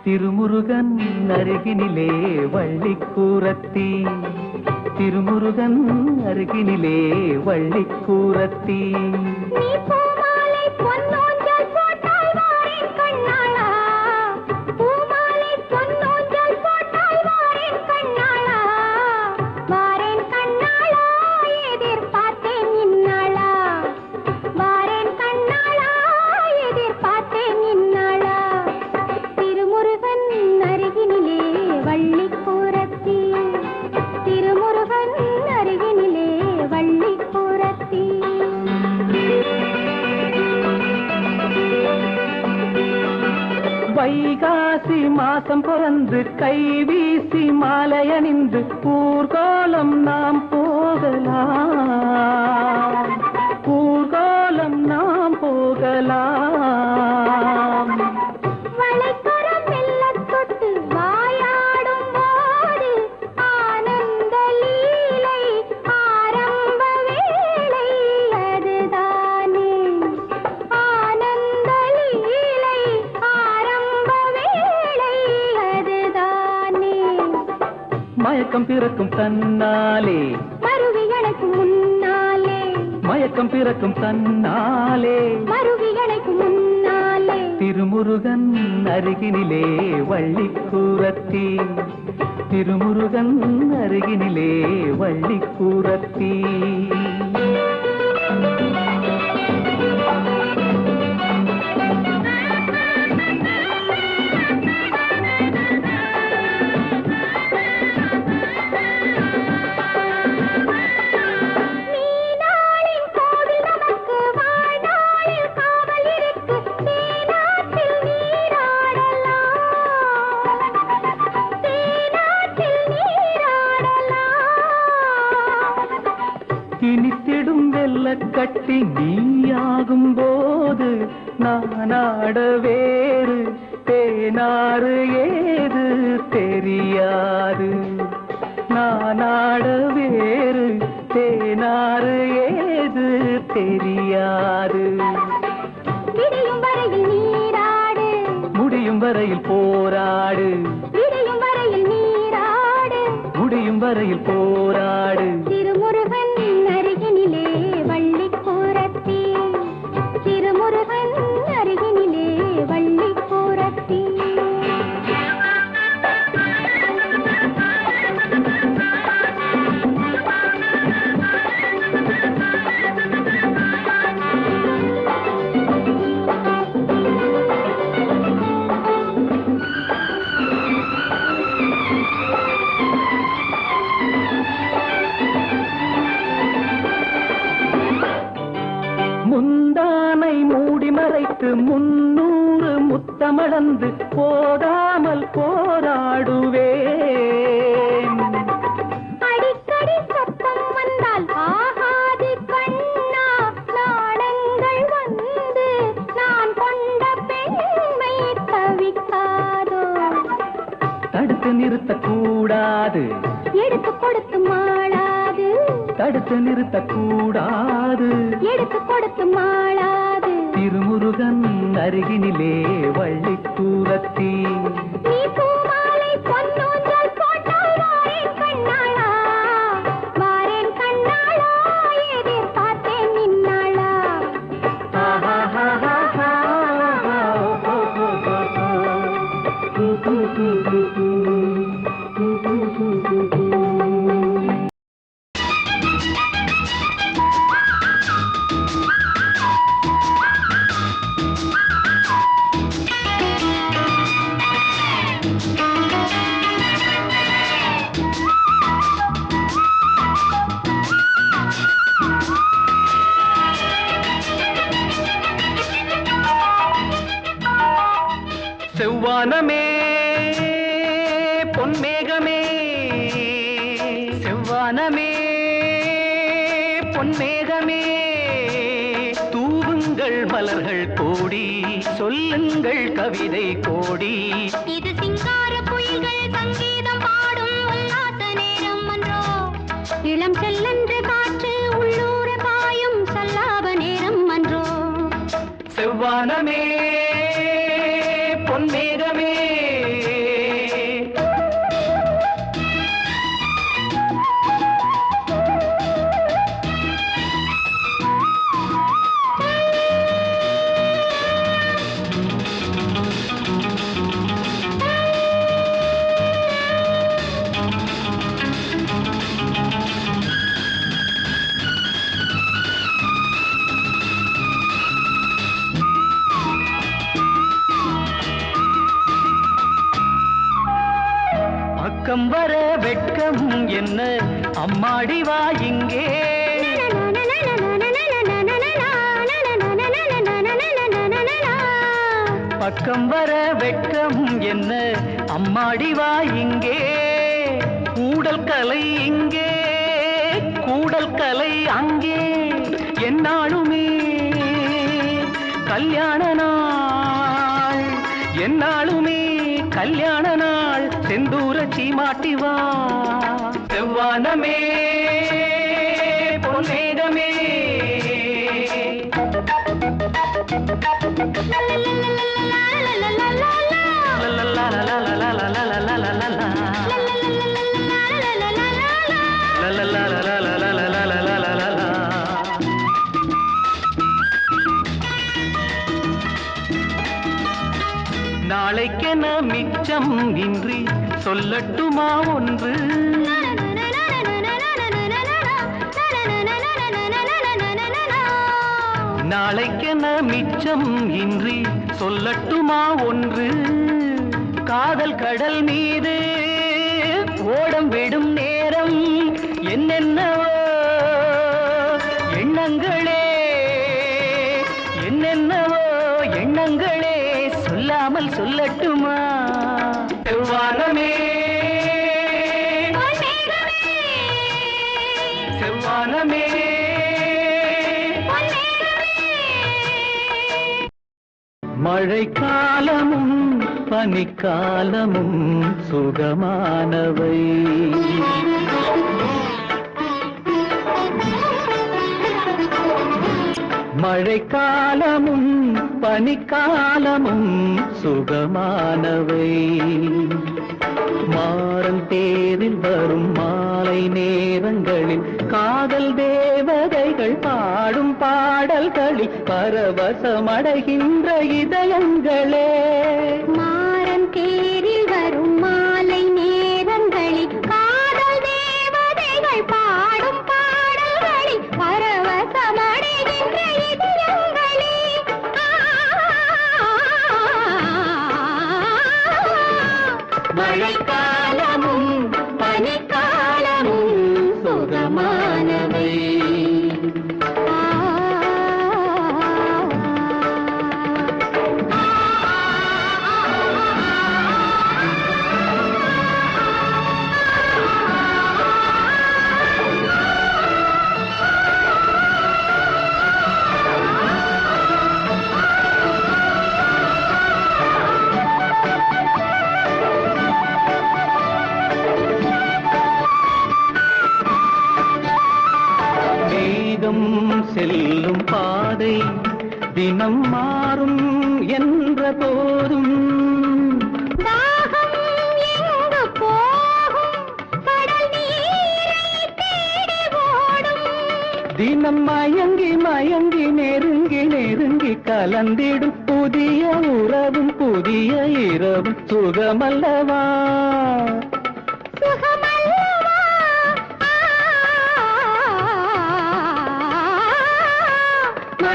திருமுருகன் அருகினிலே வள்ளிக்கூரத்தி, திருமுருகன் அருகினிலே வள்ளிக்கூரத்தி. நீ பூமாலை பொன்னூஞ்சல் போட்டாய் வாரேன் கண்ணாளா, பூமாலை பொன்னூஞ்சல் போட்டாய் வாரேன் கண்ணாளா, வாரேன் கண்ணாளா எதிர்பார்த்தேன் இந்நாளா, வாரேன் கண்ணாளா எதிர்பார்த்தேன் இந்நாளா. திருமுருகன் அருகினிலே வள்ளிக்கூரத்தி, திருமுருகன் அருகினிலே வள்ளிக்கூரத்தி. வைகாசி மாசம் பிறந்து கை வீசி மாலையணிந்து ஊர்கோலம் நாம் போகலாம், ஊர்கோலம் நாம் போகலாம். வளைக்கரம் மெல்லத் தொட்டு வாயாடும் போது ஆனந்த லீலை ஆரம்ப வேளை அதுதானே, ஆனந்த லீலை ஆரம்ப வேளை அதுதானே. மயக்கம் பிறக்கும் தன்னாலே, மருவி எனக்கு முன்னாலே, மயக்கம் பிறக்கும் தன்னாலே, மருவி எனக்கு முன்னாலே. திருமுருகன் அருகினிலே வள்ளிக்கூரத்தி, திருமுருகன் அருகினிலே வள்ளிக்கூரத்தி. நீனாளின் கோவில் நமக்கு வாழ்நாளில் காவல் இருக்கு, தேனாற்றில் நீராடலாம், தேனாற்றில் நீராடலாம். இனித்திடும் வெள்ளக்கட்டி நீயாகும் போது நானாட வேறு தேனாறு ஏது தெரியாது, நானாட வேறு தேனாறு ஏது தெரியாது. விடியும் வரையில் நீராடு, முடியும் வரையில் போராடு, விடியும் வரையில் நீராடு, முடியும் வரையில் போராடு. திருமுருகன் அருகினிலே வள்ளிக்கூரத்தி, திருமுருகன் அருகினிலே வள்ளிக்கூரத்தி. முந்தானை மூடி மறைத்து 300 முத்தமளந்து போதாமல் போராடுவேன். அடிக்கடி சத்தம் வந்தால் ஆகாது கண்ணா, நாடங்கள் வந்து நான் கொண்ட பெண்மை தவிக்காதோ. தடுத்து நிறுத்தக்கூடாது, எடுத்து கொடுத்து மாளாது, தடுத்து நிறுத்தக்கூடாது. எடுத்து கொடுத்து மாளாது. திருமுருகன் அருகினிலே வள்ளிக்கூரத்தி, நீ பூமாலை பொன்னூஞ்சல் போட்டால் வாரேன் கண்ணாளா, வாரேன் கண்ணாளா எதிர்பார்த்தேன் இந்நாளா. செவ்வானமே பொன்மேகமே, செவ்வானமே பொன்மேகமே, தூவுங்கள் மலர்கள் கோடி, சொல்லுங்கள் கவிதை கோடி. இது சிங்கார குயில்கள் சங்கீதம் பாடும் உல்லாச நேரம் அன்றோ, இளம் செல்லென்று காற்று உள்ளூர பாயும் சல்லாப நேரம் அன்றோ. செவ்வானமே பொன்மேகமே, பக்கம் வர வெட்கம் என்ன அம்மாடி வா இங்கே பக்கம் வர வெட்கம் என்ன அம்மாடி வா இங்கே கூடல் கலை இங்கே கூடல் கலை அங்கே என்னாலுமே கல்யாண நாள் என்னாலுமே கல்யாண நாள் செந்தூர சீமாட்டி வா செவ்வானமே பொன்னேகமே நாளைக்கென மிச்சம் இன்றி சொல்லட்டுமா ஒன்று நாளைக்கென மிச்சம் இன்றி சொல்லட்டுமா ஒன்று காதல் கடல் மீது ஓடம் விடும் நேரம் என்னென்னவோ எண்ணங்களே என்னென்னவோ எண்ணங்களே சொல்லாமல் சொல்லட்டுமா செவ்வானமே செவ்வானமே மழைக்காலமும் பனிக்காலமும் சுகமானவை மழைக்காலமும் பனிக்காலமும் சுகமானவை மாறன் தேரில் வரும் மாலை நேரங்களில் காதல் தேவதைகள் பாடும் பாடல்களில் பரவசமடைகின்ற இதயங்களே மாறன் தேரில் வரும் மாலை நேரங்களில் காதல் தேவதைகள் பாடும் பாடல்களில் பரவசமடைகின்ற இதயங்களே மழைக்காலமும் பனிக்காலமும் சுகமானவை செல்லும் பாதை தினம் மாறும் என்ற போதும் தாகம் எங்கு போகும் கடல் நீரை தேடி ஓடும் தினம் மயங்கி மயங்கி நெருங்கி நெருங்கி கலந்திடும் புதிய உறவும் புதிய இரவும் சுகமல்லவா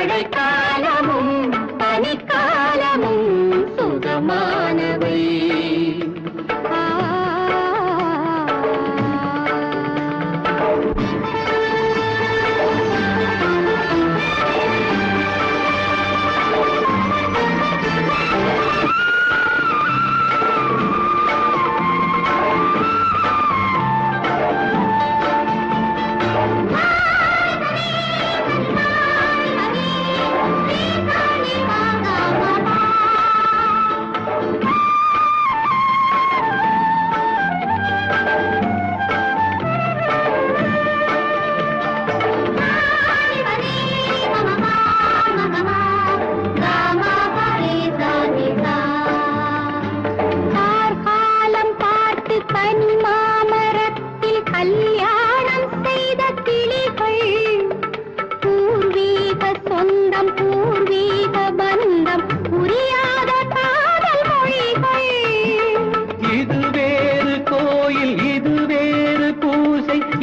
மழைக்காலமும் பனிக்காலமும் சுகமானவை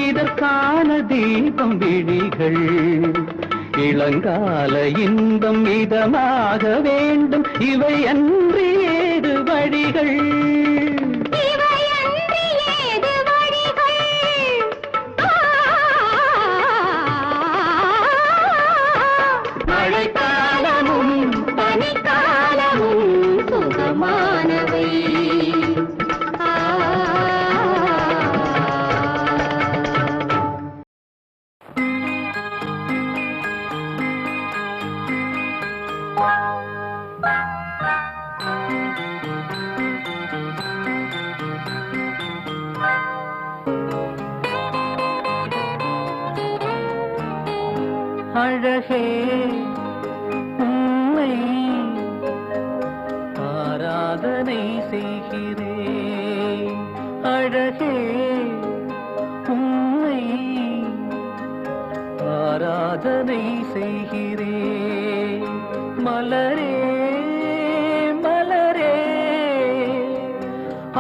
இதற்கான தீபம் விழிகள் இளங்கால இன்பம் இதமாக வேண்டும் இவை அன்றி ஏது வழிகள் கனவை அழகே உன்னை ஆராதனை செய்கிறேன் அழகே உன்னை ஆராதனை செய்கிறேன் மலரே மலரே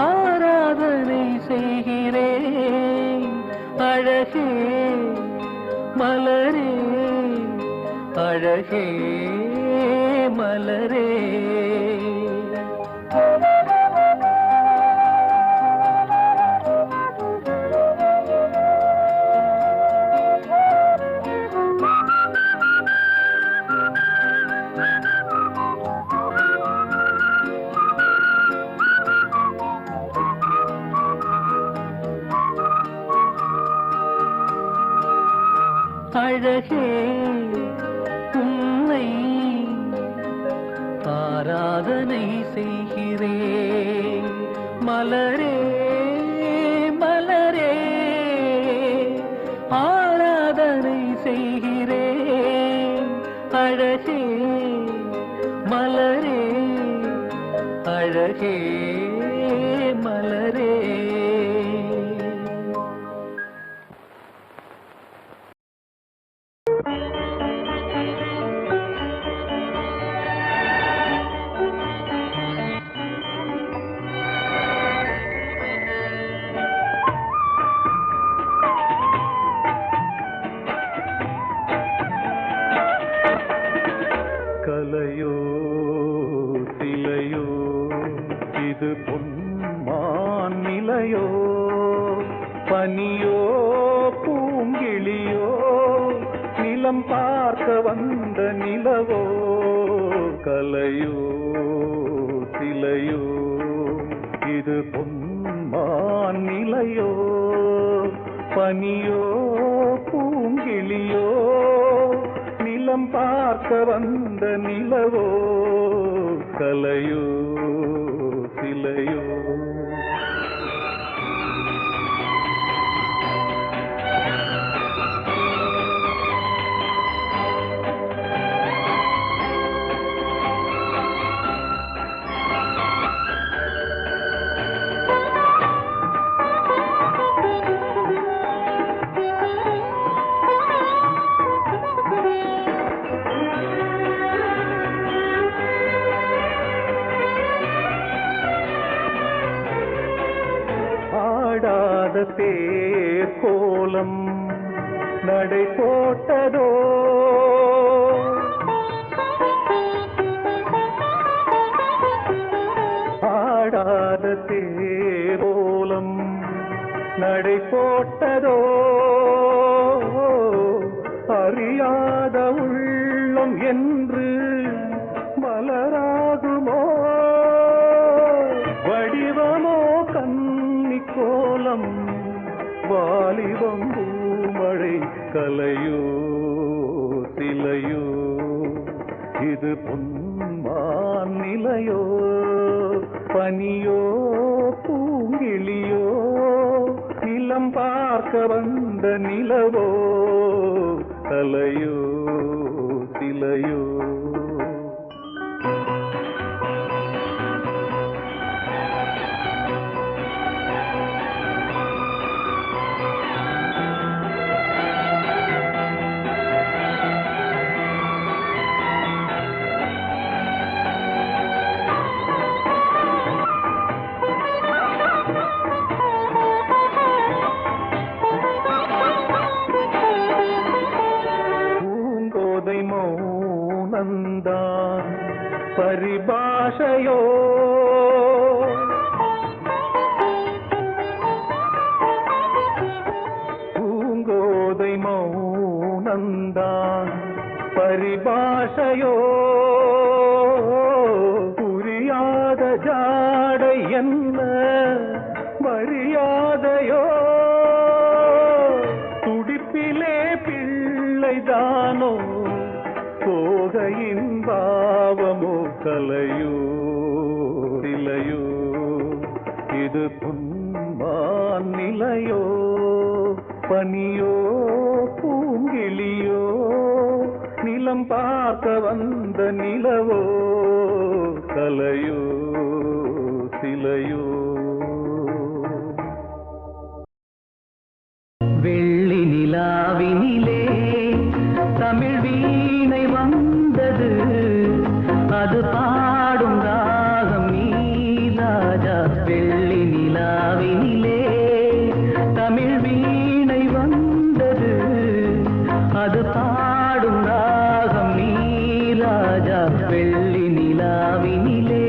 ஆராதனை செய்கிறேன் அழகே மலரே அழகே மலரே அழகே உன்னை ஆராதனை செய்கிறேன் மலரே மலரே ஆராதனை செய்கிறேன் அழகே மலரே அழகே மலரே கலையோ சிலையோ இது பொன்மான் நிலையோ பனியோ பூங்கிளியோ நிலம் பார்க்க வந்த நிலவோ கலையோ சிலையோ இது பொன்மான் நிலையோ பனியோ பூங்கிளியோ நிலம் பார்க்க வந்த நிலவோ கலையோ சிலையோ தேர் கோலம் நடை போட்டதோ ஆடாத தேர் கோலம் நடை போட்டதோ அறியாத உள்ளம் என்று மலராகுமோ வடிவமோ கன்னி கோலம் வாலிபம் பூமழை கலையோ சிலையோ இது பொன்மான் நிலையோ பனியோ பூங்கிளியோ நிலம் பார்க்க வந்த நிலவோ கலையோ சிலையோ ஆடை என்ன மரியாதையோ துடிப்பிலே பிள்ளைதானோ போகையின் பாவமோ கலையோ இலையோ இது புன்மான் நிலையோ பனியோ பூங்கிளியோ நிலம் பார்க்க வந்த நிலவோ கலையோ சிலையோ வெள்ளி நிலாவினிலே தமிழ் வீணை வந்தது அது பாடும் ராகம் நீ ராஜா வெள்ளி நிலாவினிலே தமிழ் வீணை வந்தது அது பாடும் ராகம் நீ ராஜா வெள்ளி நிலாவினிலே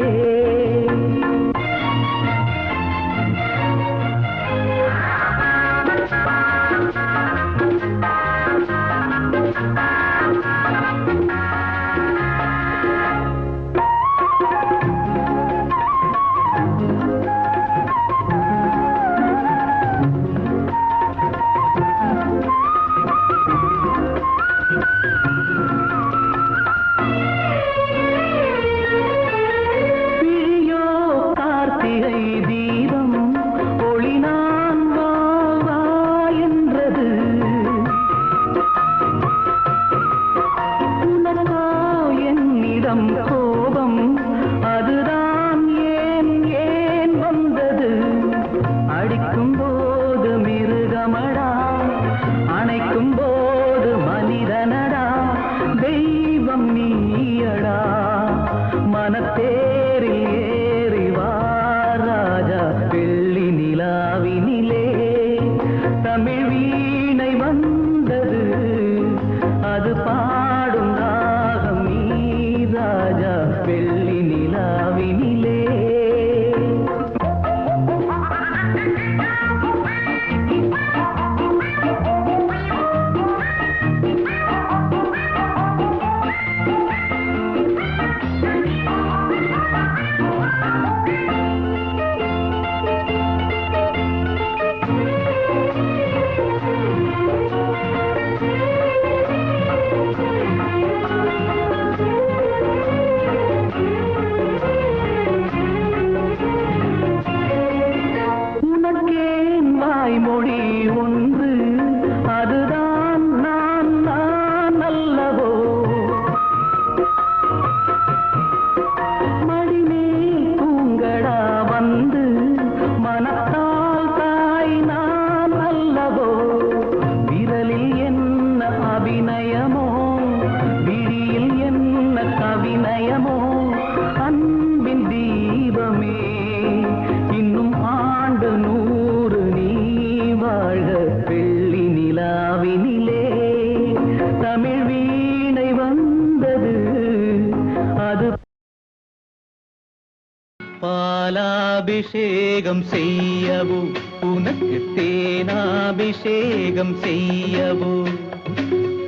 பாலாபிஷேகம் செய்யவோ உனக்கு தேனாபிஷேகம் செய்யவோ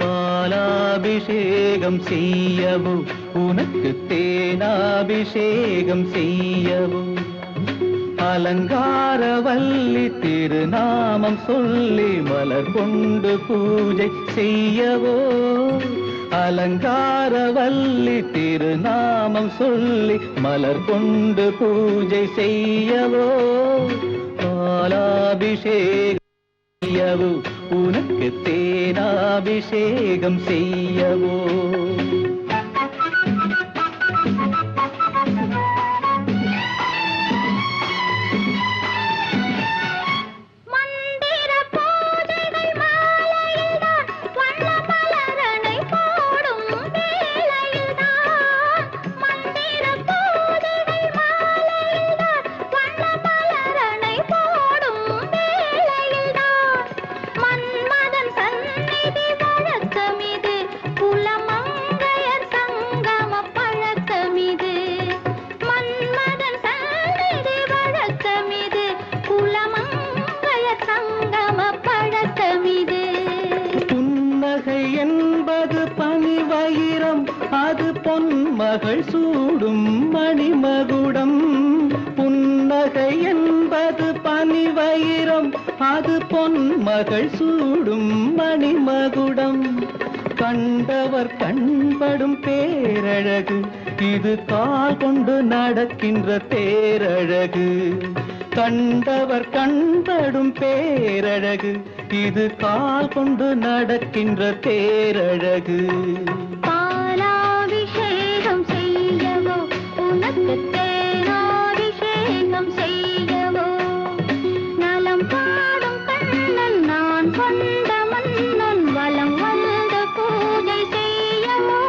பாலாபிஷேகம் செய்யவோ உனக்கு தேனாபிஷேகம் செய்யவோ அலங்காரவல்லி திருநாமம் சொல்லி மலர் கொண்டு பூஜை செய்யவோ அலங்காரவல்லி திருநாமம் சொல்லி மலர் கொண்டு பூஜை செய்யவோ பாலாபிஷேகம் செய்யவோ உனக்கு தேனாபிஷேகம் செய்யவோ மகள் சூடும் மணிமகுடம் புன் புன்னகை என்பது பனி வைரம், அது பொன்மகள் சூடும் மணிமகுடம். கண்டவர் கண்படும் பேரழகு, இது கால் கொண்டு நடக்கின்ற தேரழகு. கண்டவர் கண்படும் பேரழகு, இது கால் கொண்டு நடக்கின்ற தேரழகு. பாலாபிஷேகம் செய்யவோ உனக்கு தேனாபிஷேகம் செய்யவோ, நலம் பாடும் கண்ணன் நான் கொண்ட மன்னன் வலம் வந்து பூஜை செய்யவோ.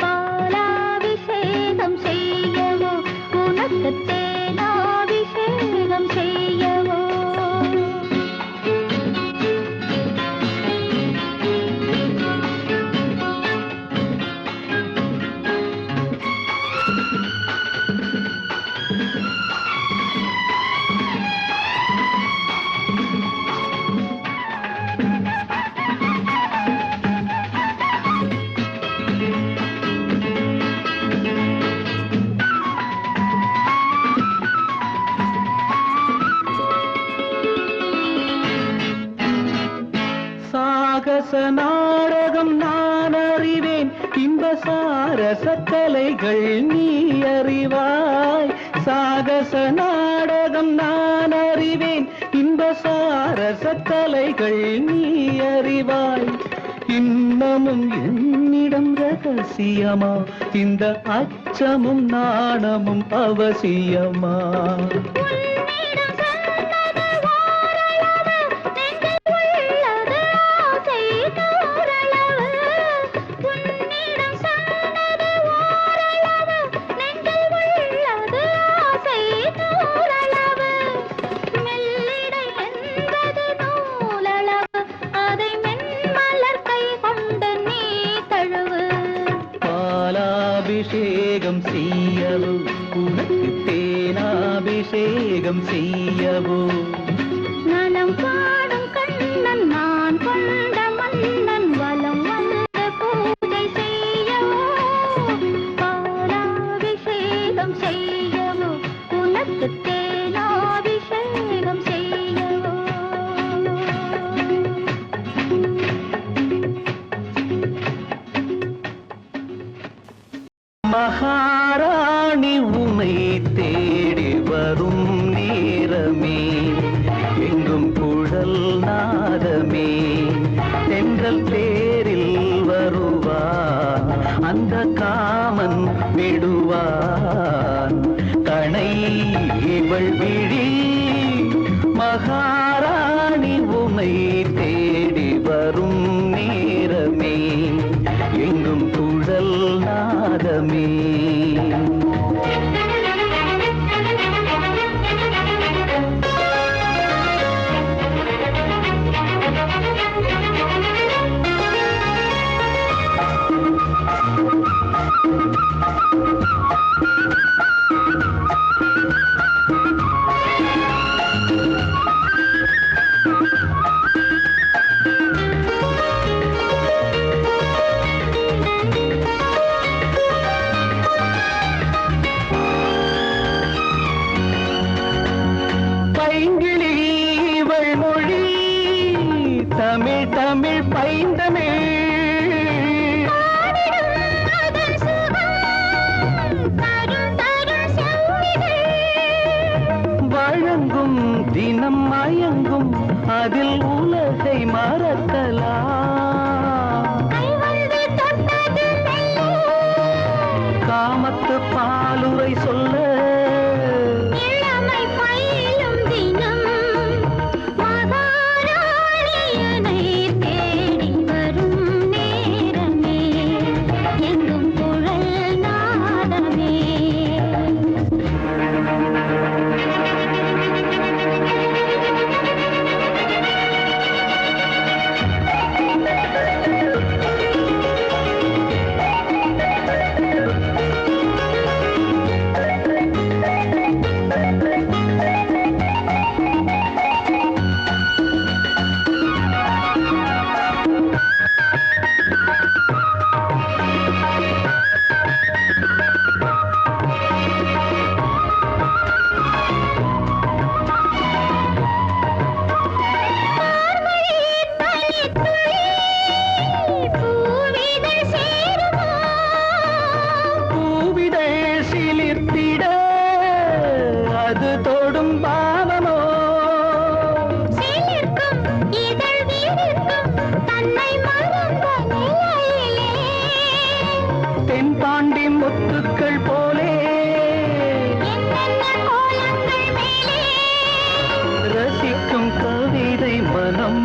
பாலாபிஷேகம் செய்யவோ உனக்கு தேனாபிஷேகம் செய்யவோ. சாகச நாடகம் நான் அறிவேன், இன்ப சாரச கலைகள் நீ அறிவாய். சாகச நாடகம் நான் அறிவேன், இன்ப சாரச கலைகள் நீ அறிவாய். இன்னமும் என்னிடம் ரகசியமா, இந்த அச்சமும் நாணமும் அவசியமா? உன்னிடம் சொன்னது ஓரளவு, நெஞ்சில் உள்ளது ஆசை தோரளவு. உன்னிடம் சொன்னது ஓரளவு, நெஞ்சில் உள்ளது ஆசை தோரளவு. மெல்லிடை என்பது நூலளவு, அதை மென்மலர் கை கொண்டு நீ தழுவு. பாலாபிஷேகம் செய்யவோ உனக்கு தேனாபிஷேகம் செய்யவோ. நலம் பாடும் கண்ணன் நான் கொண்ட மன்னன் வலம் வந்து பூஜை செய்யவோ. பாலாபிஷேகம் செய்யவோ உனக்கு தேனாபிஷேகம் செய்யவோ. மகாராணி உமை தேடி வரும் நேரமே, எங்கும் குழல் நாதமே. தென்றல் தேரில் வருவார், அந்த காமன் விடுவான் கணை இவள் விழி. மகாராணி உமை தேடி வரும் நேரமே, எங்கும் குழல் நாதமே. பைங்கிளி இவள் மொழி, தமிழ் தமிழ் பைந்தமிழ். அதன் சுகம் தரும் தரும் செவ்விதழ். வழங்கும் தினம் மயங்கும், அதில் உலகை மறக்கலாம். கை வந்து தொட்டது மெல்ல, காமத்து பாலுரை சொல்ல, இளமை பயிலும் தினம். மகாராணியனை தேடி வரும் நேரமே, எங்கும் குழல் நாதமே. அழகு தோடும் பாவமோ சிலிர்க்கும் இதழ் வீரிக்கும் தன்னை மறந்த நிலையிலே தென்பாண்டி முத்துக்கள் போலே என்னென்ன கோலங்கள் மேலே ரசிக்கும் கவிதை மனம்